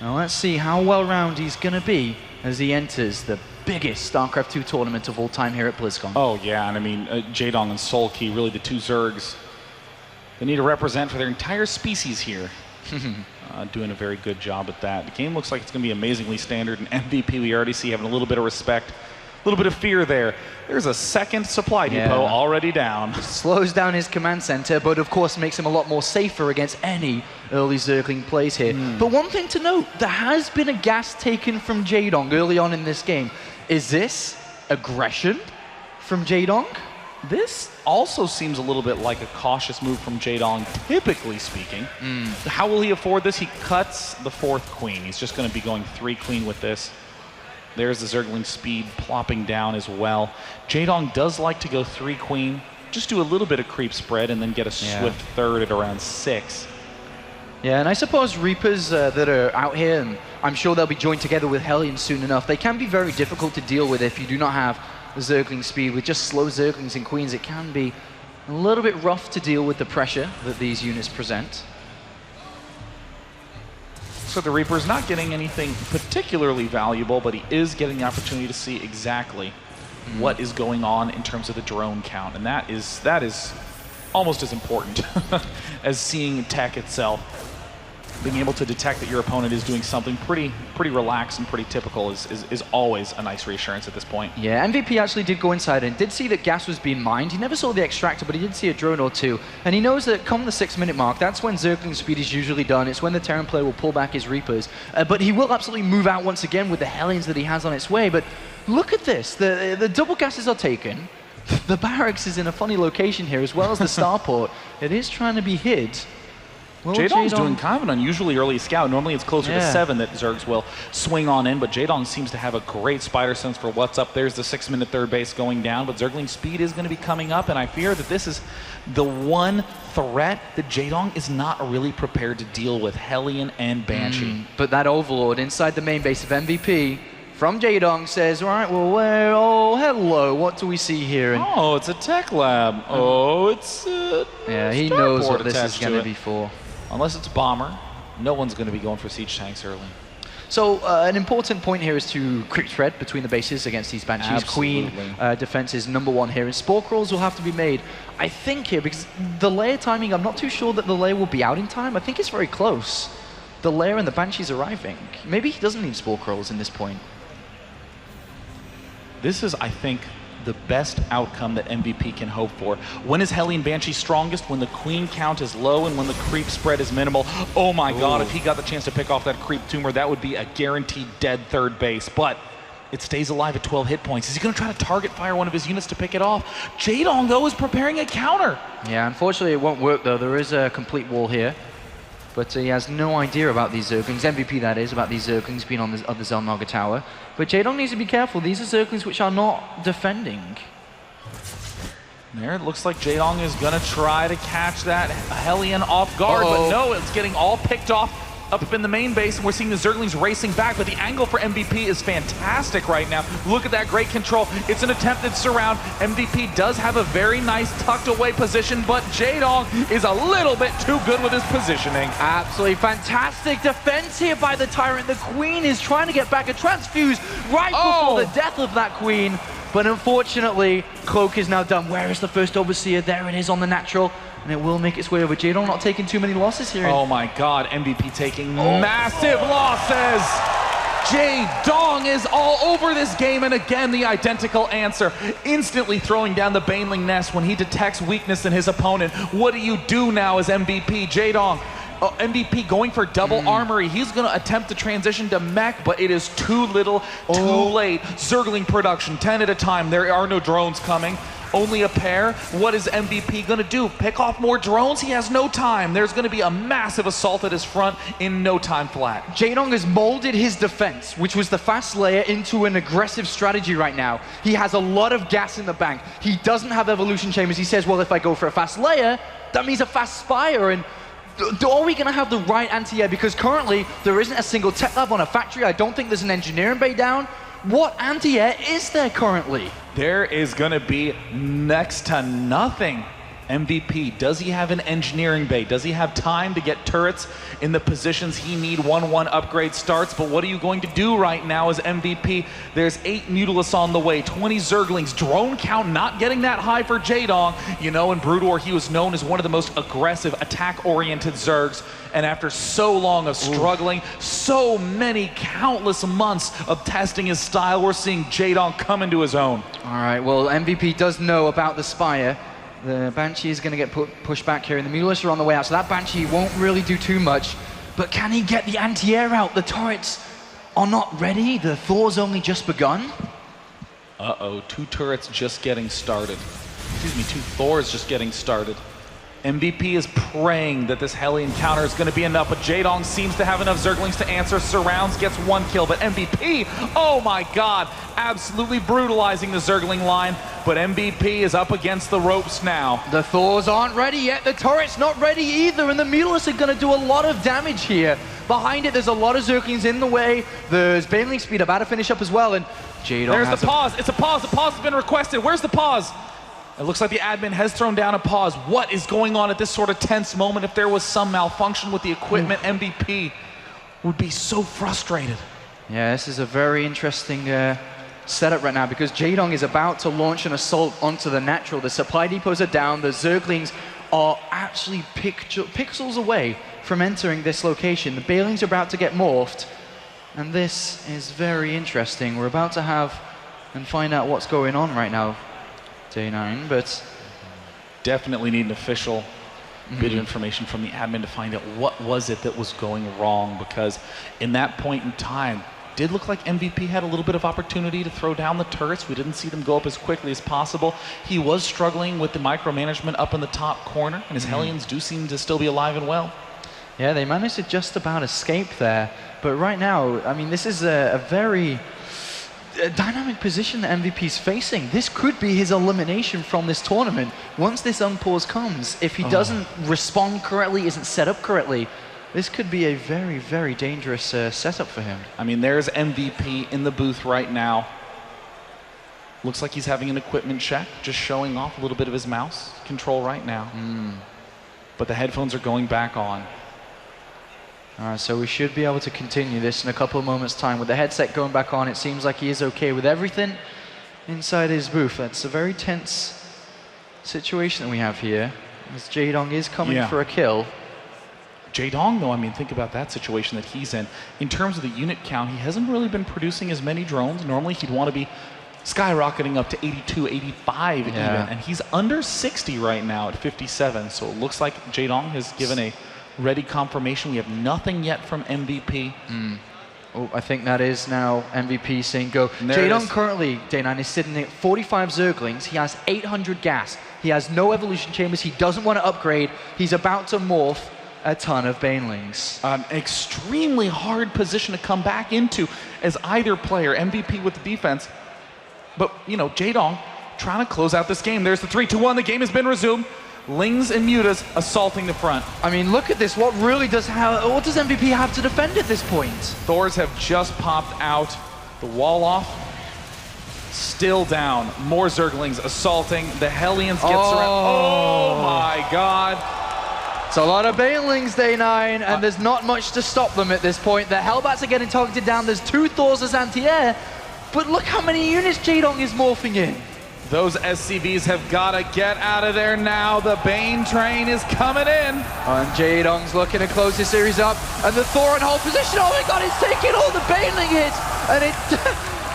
Now let's see how well-rounded he's going to be as he enters the biggest StarCraft 2 tournament of all time here at BlizzCon. Oh yeah, and I mean, Jaedong and Sulky, really the two Zergs, they need to represent for their entire species here. Doing a very good job at that. The game looks like it's going to be amazingly standard, and MVP we already see having a little bit of respect, a little bit of fear there. There's a second supply depot already down. Slows down his command center, but of course makes him a lot more safer against any early Zergling plays here. But one thing to note, there has been a gas taken from Jaedong early on in this game. Is this aggression from Jaedong? This also seems a little bit like a cautious move from Jaedong, typically speaking. How will he afford this? He cuts the 4th queen. He's just going to be going 3 queen with this. There's the Zergling speed plopping down as well. Jaedong does like to go 3 queen, just do a little bit of creep spread and then get a swift 3rd at around 6. Yeah, and I suppose Reapers that are out here, and I'm sure they'll be joined together with Hellions soon enough, they can be very difficult to deal with if you do not have the Zergling speed. With just slow Zerglings and Queens, it can be a little bit rough to deal with the pressure that these units present. So the Reaper's not getting anything particularly valuable, but he is getting the opportunity to see exactly what is going on in terms of the drone count, and that is almost as important as seeing tech itself. Being able to detect that your opponent is doing something pretty relaxed and pretty typical is always a nice reassurance at this point. Yeah, MVP actually did go inside and did see that gas was being mined. He never saw the extractor, but he did see a drone or two. And he knows that come the 6-minute mark, that's when Zergling speed is usually done. It's when the Terran player will pull back his Reapers. But he will absolutely move out once again with the Hellions that he has on its way. But look at this. The double gases are taken. The barracks is in a funny location here, as well as the starport. It is trying to be hid. Will Jaedong's doing kind of an unusually early scout. Normally it's closer to 7 that Zergs will swing on in, but Jaedong seems to have a great spider sense for what's up. There's the 6-minute third base going down, but Zergling's speed is going to be coming up, and I fear that this is the one threat that Jaedong is not really prepared to deal with, Hellion and Banshee. But that Overlord inside the main base of MVP from Jaedong says, all right, well, where, oh, hello, what do we see here? And oh, it's a tech lab. Oh, it's yeah, he knows what this is going to be for. Unless it's Bomber, no one's going to be going for siege tanks early. So an important point here is to quick thread between the bases against these Banshees. Absolutely. Queen defense is #1 here, and Spore Crawls will have to be made, I think, here, because the layer timing, I'm not too sure that the layer will be out in time. I think it's very close. The layer and the Banshees arriving. Maybe he doesn't need Spore Crawls in this point. This is, I think, the best outcome that MVP can hope for. When is Hellion Banshee strongest? When the queen count is low and when the creep spread is minimal. Oh my god, if he got the chance to pick off that creep tumor, that would be a guaranteed dead third base. But it stays alive at 12 hit points. Is he going to try to target fire one of his units to pick it off? Jaedong, though, is preparing a counter. Yeah, unfortunately it won't work, though. There is a complete wall here. But he has no idea about these Zerglings, MVP that is, about these Zerglings being on the Zelnaga tower. But Jaedong needs to be careful. These are Zerglings which are not defending. There, it looks like Jaedong is going to try to catch that Hellion off guard, but no, it's getting all picked off up in the main base, and we're seeing the Zerglings racing back, but the angle for MVP is fantastic right now. Look at that great control. It's an attempted surround. MVP does have a very nice tucked away position, but Jaedong is a little bit too good with his positioning. Absolutely fantastic defense here by the Tyrant. The Queen is trying to get back a transfuse right before the death of that Queen. But unfortunately, Cloak is now done. Where is the first Overseer? There it is on the natural. And it will make its way over. Jaedong not taking too many losses here. Oh my god, MVP taking massive losses. Jaedong is all over this game, and again the identical answer. Instantly throwing down the Baneling Nest when he detects weakness in his opponent. What do you do now as MVP? Jaedong, MVP going for double armory. He's going to attempt to transition to mech, but it is too little, too late. Zergling production, 10 at a time. There are no drones coming. Only a pair. What is MVP going to do? Pick off more drones? He has no time. There's going to be a massive assault at his front in no time flat. Jaedong has molded his defense, which was the fast layer, into an aggressive strategy right now. He has a lot of gas in the bank. He doesn't have evolution chambers. He says, well, if I go for a fast layer, that means a fast spire. And are we going to have the right anti-air? Because currently, there isn't a single tech lab on a factory. I don't think there's an engineering bay down. What anti-air is there currently? There is going to be next to nothing. MVP, does he have an engineering bay? Does he have time to get turrets in the positions he need? 1-1 upgrade starts, but what are you going to do right now as MVP? There's 8 Mutalists on the way, 20 Zerglings, drone count not getting that high for Jaedong. You know, in Brood War, he was known as one of the most aggressive, attack-oriented Zergs, and after so long of struggling, so many countless months of testing his style, we're seeing Jaedong come into his own. All right, well, MVP does know about the Spire. The Banshee is going to get pushed back here, and the Mutalists are on the way out, so that Banshee won't really do too much. But can he get the anti-air out? The turrets are not ready. The Thor's only just begun. Uh-oh, 2 turrets just getting started. Excuse me, 2 Thors just getting started. MVP is praying that this Hellion counter is going to be enough, but Jaedong seems to have enough Zerglings to answer. Surrounds, gets 1 kill, but MVP, oh my god, absolutely brutalizing the Zergling line, but MVP is up against the ropes now. The Thors aren't ready yet, the turret's not ready either, and the Mutalists are going to do a lot of damage here. Behind it, there's a lot of Zerglings in the way. There's Baneling Speed about to finish up as well, and Jaedong There's the pause, it's a pause, the pause has been requested. Where's the pause? It looks like the admin has thrown down a pause. What is going on at this sort of tense moment? If there was some malfunction with the equipment, MVP would be so frustrated. Yeah, this is a very interesting setup right now, because Jaedong is about to launch an assault onto the natural. The supply depots are down. The Zerglings are actually pixels away from entering this location. The Balings are about to get morphed, and this is very interesting. We're about to have and find out what's going on right now. Day 9, but definitely need an official bit of information from the admin to find out what was it that was going wrong, because in that point in time, did look like MVP had a little bit of opportunity to throw down the turrets. We didn't see them go up as quickly as possible. He was struggling with the micromanagement up in the top corner, and his Hellions do seem to still be alive and well. Yeah, they managed to just about escape there. But right now, I mean, this is a very dynamic position that MVP's facing. This could be his elimination from this tournament. Once this unpause comes, if he doesn't respond correctly, isn't set up correctly, this could be a very, very dangerous setup for him. I mean, there's MVP in the booth right now. Looks like he's having an equipment check, just showing off a little bit of his mouse control right now. But the headphones are going back on. All right, so we should be able to continue this in a couple of moments' time. With the headset going back on, it seems like he is okay with everything inside his booth. That's a very tense situation that we have here, as Jaedong is coming for a kill. Jaedong, though, I mean, think about that situation that he's in. In terms of the unit count, he hasn't really been producing as many drones. Normally, he'd want to be skyrocketing up to 82, 85 even, and he's under 60 right now at 57. So it looks like Jaedong has given a ready confirmation. We have nothing yet from MVP. Oh, I think that is now MVP saying go. Jaedong currently, Day9, is sitting at 45 Zerglings. He has 800 gas. He has no evolution chambers. He doesn't want to upgrade. He's about to morph a ton of Banelings. Extremely hard position to come back into as either player. MVP with the defense. But, you know, Jaedong trying to close out this game. There's the 3-2-1. The game has been resumed. Lings and Mutas assaulting the front. I mean, look at this. What does MVP have to defend at this point? Thors have just popped out. The wall off. Still down. More Zerglings assaulting. The Hellions gets around. Oh my god. It's a lot of Banelings, Day9, and there's not much to stop them at this point. The Hellbats are getting targeted down. There's 2 Thors as anti-air. But look how many units Jaedong is morphing in. Those SCVs have got to get out of there now. The Bane train is coming in. And Jaedong's looking to close this series up. And the Thor in hold position. Oh my god, it's taking all the Baneling hits. And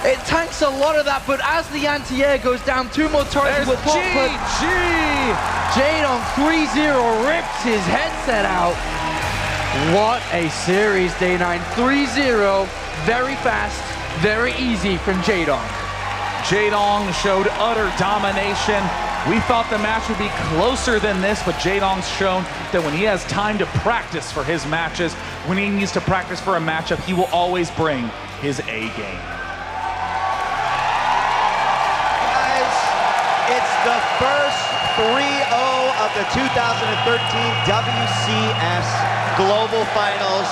it tanks a lot of that. But as the anti-air goes down, 2 more turrets will pop. GG! Jaedong 3-0 rips his headset out. What a series, Day9. 3-0. Very fast, very easy from Jaedong. Jaedong showed utter domination. We thought the match would be closer than this, but Jaedong's shown that when he has time to practice for his matches, when he needs to practice for a matchup, he will always bring his A game. Guys, it's the first 3-0 of the 2013 WCS Global Finals,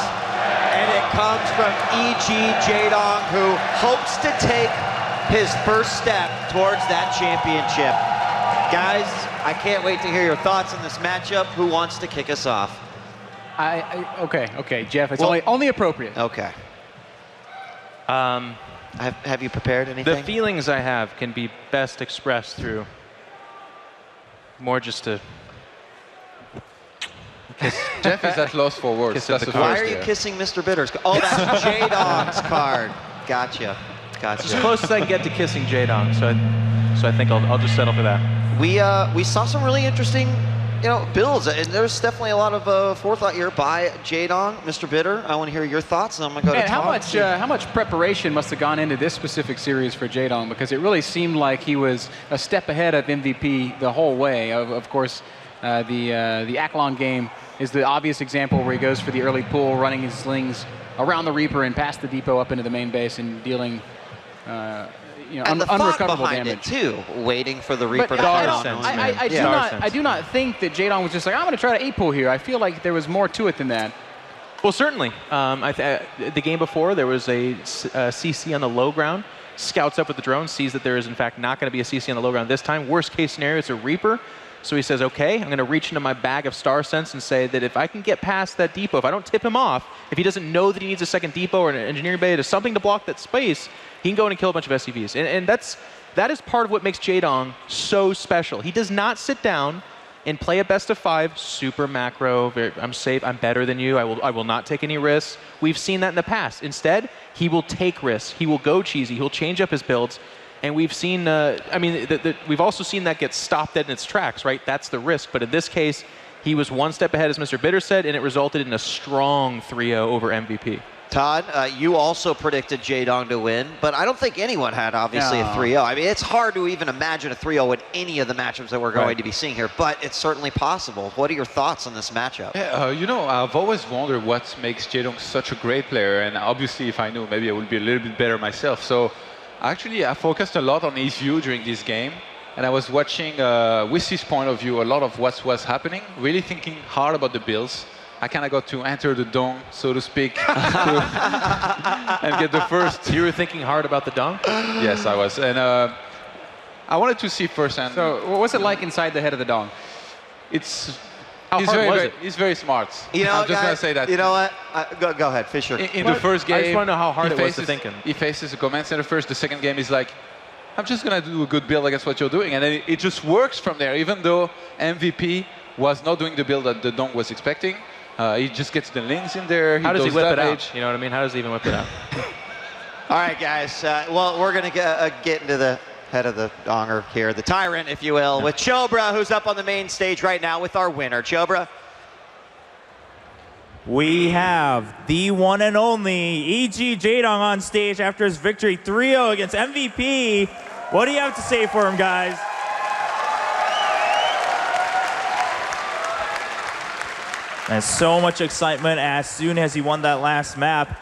and it comes from EG Jaedong, who hopes to take his first step towards that championship. Guys, I can't wait to hear your thoughts on this matchup. Who wants to kick us off? Okay, Jeff, it's only appropriate. Okay. Have you prepared anything? The feelings I have can be best expressed through more just a kiss. Jeff is at loss for words. That's the Why are you kissing Mr. Bitters? Oh, that's Jaedong's card. Gotcha. It's as close as I can get to kissing Jaedong, so I think I'll just settle for that. We saw some really interesting, builds, and there's definitely a lot of forethought here by Jaedong. Mr. Bitter, I want to hear your thoughts, and I'm going to go to Tom. How much preparation must have gone into this specific series for Jaedong? Because it really seemed like he was a step ahead of MVP the whole way. Of course, the Aklon game is the obvious example where he goes for the early pull, running his slings around the Reaper and past the depot up into the main base and dealing and the thought unrecoverable behind damage. it too, waiting for the Reaper to But come I do not think that Jaedong was just like, I'm going to try to 8-pull here. I feel like there was more to it than that. Well, certainly. The game before, there was a CC on the low ground. Scouts up with the drone, sees that there is in fact not going to be a CC on the low ground this time. Worst case scenario, it's a Reaper. So he says, okay, I'm going to reach into my bag of Star Sense and say that if I can get past that depot, if I don't tip him off, if he doesn't know that he needs a second depot or an engineering bay or something to block that space, he can go in and kill a bunch of SCVs. And that is part of what makes Jaedong so special. He does not sit down and play a best of 5, super macro, I'm safe, I'm better than you, I will not take any risks. We've seen that in the past. Instead, he will take risks. He will go cheesy. He'll change up his builds. And we've seen, we've also seen that get stopped dead in its tracks, right? That's the risk. But in this case, he was one step ahead, as Mr. Bitter said, and it resulted in a strong 3-0 over MVP. Todd, you also predicted Jaedong to win, but I don't think anyone had, obviously, a 3-0. I mean, it's hard to even imagine a 3-0 in any of the matchups that we're going to be seeing here, but it's certainly possible. What are your thoughts on this matchup? Yeah, you know, I've always wondered what makes Jaedong such a great player, and obviously, if I knew, maybe I would be a little bit better myself. So, actually, I focused a lot on his view during this game, and I was watching, with his point of view, a lot of what was happening, really thinking hard about the builds. I kind of got to enter the dong, so to speak, and get the first. You were thinking hard about the dong? Yes, I was. And I wanted to see firsthand. So what's it like inside the head of the dong? It's How hard was it? He's very smart. You know, I'm just going to say that. You know what? Go ahead, Fisher. In the first game, I just want to know how hard he it was to faces- think in. He faces the command center first. The second game is like, I'm just going to do a good build against what you're doing. And then it just works from there, even though MVP was not doing the build that the dong was expecting. He just gets the links in there. How does he does whip it damage. out? You know what I mean? How does he even whip it out? All right, guys. Well, we're going to get into the head of the donger here, the tyrant, if you will, with Chobra, who's up on the main stage right now with our winner. Chobra. We have the one and only E.G. Jaedong on stage after his victory 3-0 against MVP. What do you have to say for him, guys? And so much excitement as soon as he won that last map.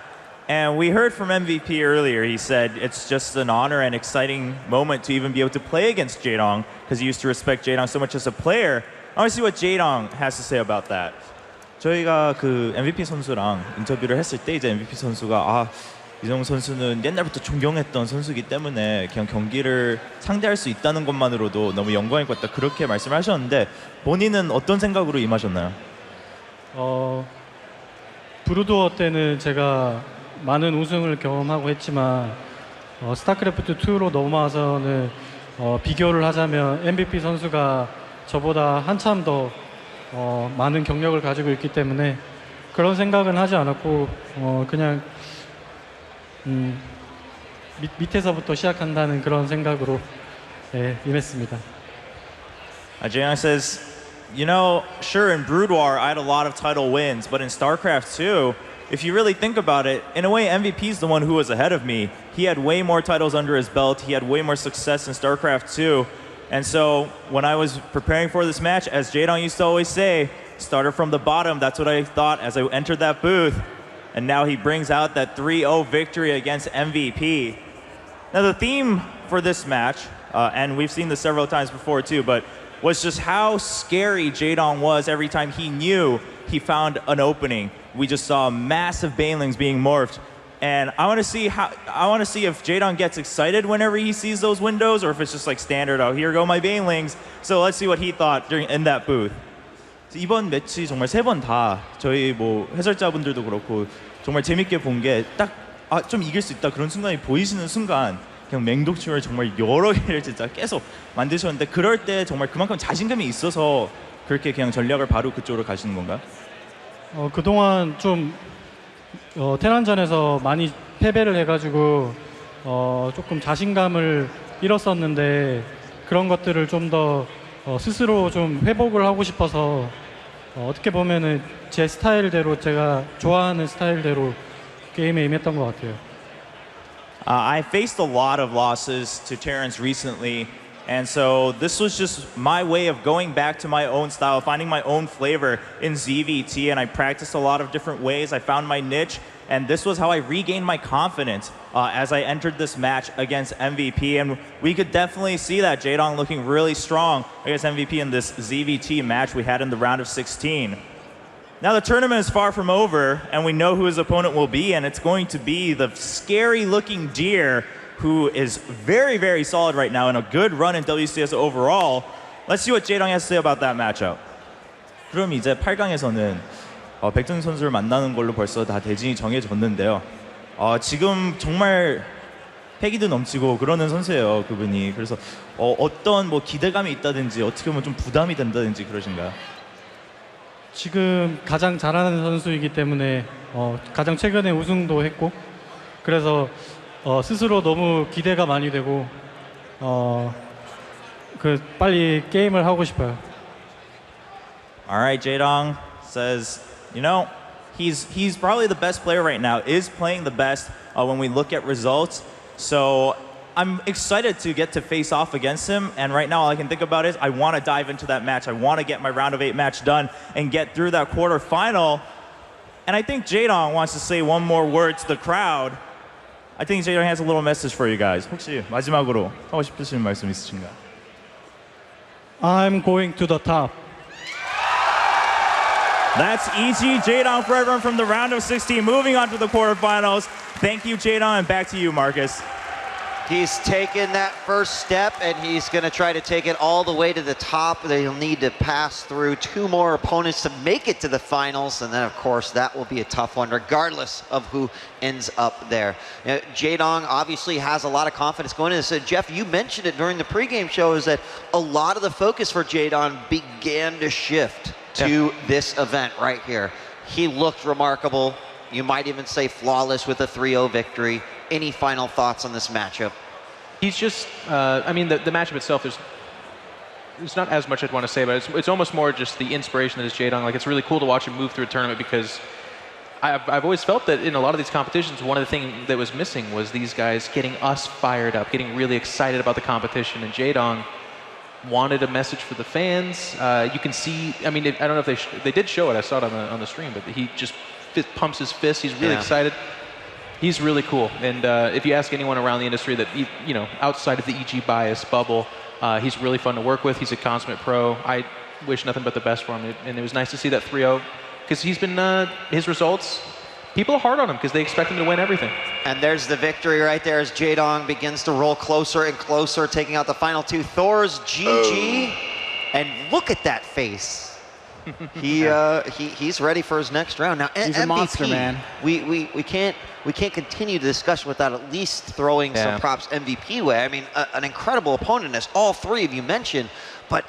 And we heard from MVP earlier. He said it's just an honor and exciting moment to even be able to play against Jaedong because he used to respect Jaedong so much as a player. I want to see what Jaedong has to say about that. 저희가 그 MVP 선수랑 인터뷰를 했을 때 이제 MVP 선수가 이정 선수는 옛날부터 존경했던 선수이기 때문에 그냥 경기를 상대할 수 있다는 것만으로도 너무 영광일 것 같다 그렇게 말씀하셨는데 본인은 어떤 생각으로 임하셨나요? 브루도어 때는 제가 많은 우승을 경험하고 했지만 스타크래프트 2로 넘어와서는 비교를 하자면 MVP 선수가 저보다 한참 더 많은 경력을 가지고 있기 때문에 그런 생각은 하지 않았고 그냥 밑에서부터 시작한다는 그런 생각으로 임했습니다. Jaedong says, you know, sure, in Boudoir, I had a lot of title wins, but in StarCraft 2, if you really think about it, in a way, MVP's the one who was ahead of me. He had way more titles under his belt. He had way more success in StarCraft 2. And so when I was preparing for this match, as Jaedong used to always say, started from the bottom. That's what I thought as I entered that booth. And now he brings out that 3-0 victory against MVP. Now the theme for this match, and we've seen this several times before too, but was just how scary Jaedong was every time he knew he found an opening. We just saw massive banelings being morphed. And I want to see if Jaedong gets excited whenever he sees those windows, or if it's just like standard, oh, here go my banelings. So let's see what he thought in that booth. 이번 매치 정말 세 번 다 저희 뭐 해설자분들도 그렇고 정말 재밌게 본 게 딱 좀 이길 수 있다 그런 순간이 보이시는 순간 그냥 맹독충을 정말 여러 개를 진짜 계속 만드셨는데 그럴 때 정말 그만큼 자신감이 있어서 그렇게 그냥 전략을 바로 그쪽으로 가시는 건가요? 그동안 좀 테란전에서 많이 패배를 해가지고 조금 자신감을 잃었었는데 그런 것들을 좀 더 스스로 좀 회복을 하고 싶어서 어떻게 보면은 제 스타일대로 제가 좋아하는 스타일대로 게임에 임했던 것 같아요. I faced a lot of losses to Terrans recently, and so this was just my way of going back to my own style, finding my own flavor in ZVT, and I practiced a lot of different ways. I found my niche, and this was how I regained my confidence as I entered this match against MVP, and we could definitely see that Jaedong looking really strong against MVP in this ZVT match we had in the round of 16. Now the tournament is far from over, and we know who his opponent will be, and it's going to be the scary-looking Deer, who is very, very solid right now and a good run in WCS overall. Let's see what Jaedong has to say about that matchup. 그럼 이제 8강에서는 백준 선수를 만나는 걸로 벌써 다 대진이 정해졌는데요. 지금 정말 패기도 넘치고 그러는 선수예요, 그분이. 그래서 어떤 뭐 기대감이 있다든지 어떻게 보면 좀 부담이 된다든지 그러신가요? 지금 가장 잘하는 선수이기 때문에 가장 최근에 우승도 했고 그래서 스스로 너무 기대가 많이 되고 빨리 게임을 하고 싶어요. All right, Jaedong says, you know, He's probably the best player right now, is playing the best when we look at results. So I'm excited to get to face off against him, and right now all I can think about is I want to dive into that match. I want to get my round of 8 match done and get through that quarterfinal. And I think Jaedong wants to say one more word to the crowd. I think Jaedong has a little message for you guys. 혹시 마지막으로 하고 싶으신 말씀 있으신가요? I'm going to the top. That's EG Jaedong for everyone from the round of 16, moving on to the quarterfinals. Thank you, Jaedong, and back to you, Marcus. He's taken that first step, and he's going to try to take it all the way to the top. They'll need to pass through 2 more opponents to make it to the finals, and then, of course, that will be a tough one, regardless of who ends up there. Jaedong obviously has a lot of confidence going into this. Jeff, you mentioned it during the pregame show, is that a lot of the focus for Jaedong began to shift to this event right here. He looked remarkable. You might even say flawless with a 3-0 victory. Any final thoughts on this matchup? He's just, I mean, the matchup itself, there's not as much I'd want to say, but it's almost more just the inspiration that is Jaedong. Like, it's really cool to watch him move through a tournament, because I've always felt that in a lot of these competitions, one of the things that was missing was these guys getting us fired up, getting really excited about the competition, and Jaedong wanted a message for the fans. You can see, I mean, I don't know if they did show it, I saw it on the stream, but he just pumps his fist, he's really excited. He's really cool, and if you ask anyone around the industry that, you know, outside of the EG bias bubble, he's really fun to work with. He's a consummate pro. I wish nothing but the best for him, and it was nice to see that 3-0, because he's been, his results, people are hard on him because they expect him to win everything. And there's the victory right there as Jaedong begins to roll closer and closer, taking out the final 2. Thor's GG, and look at that face. He's ready for his next round. Now, he's MVP, a monster, man. We can't continue the discussion without at least throwing some props MVP way. I mean, an incredible opponent, as all 3 of you mentioned, but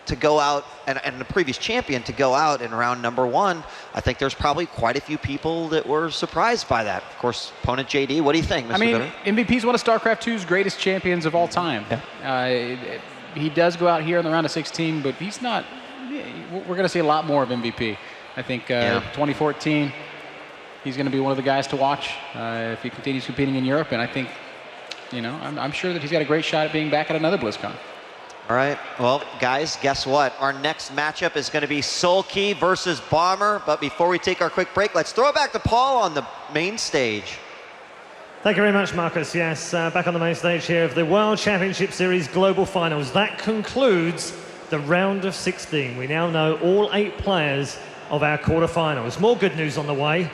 to go out, and the previous champion to go out in round number 1, I think there's probably quite a few people that were surprised by that. Of course, opponent JD, what do you think, Mr. I mean, Bitter? MVP's one of StarCraft 2's greatest champions of all time. He does go out here in the round of 16, but he's not. We're going to see a lot more of MVP. I think 2014, he's going to be one of the guys to watch if he continues competing in Europe. And I think, you know, I'm sure that he's got a great shot at being back at another BlizzCon. All right, well, guys, guess what? Our next matchup is going to be Sulky versus Bomber. But before we take our quick break, let's throw it back to Paul on the main stage. Thank you very much, Marcus. Yes, back on the main stage here of the World Championship Series Global Finals. That concludes the round of 16. We now know all 8 players of our quarterfinals. More good news on the way.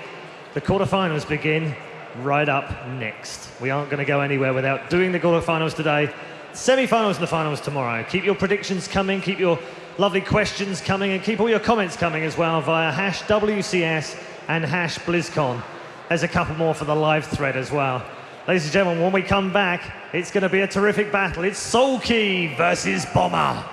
The quarterfinals begin right up next. We aren't going to go anywhere without doing the quarterfinals today. Semi-finals and the finals tomorrow. Keep your predictions coming, keep your lovely questions coming, and keep all your comments coming as well via #WCS and #BlizzCon. There's a couple more for the live thread as well. Ladies and gentlemen, when we come back, it's going to be a terrific battle. It's Sulky versus Bomber.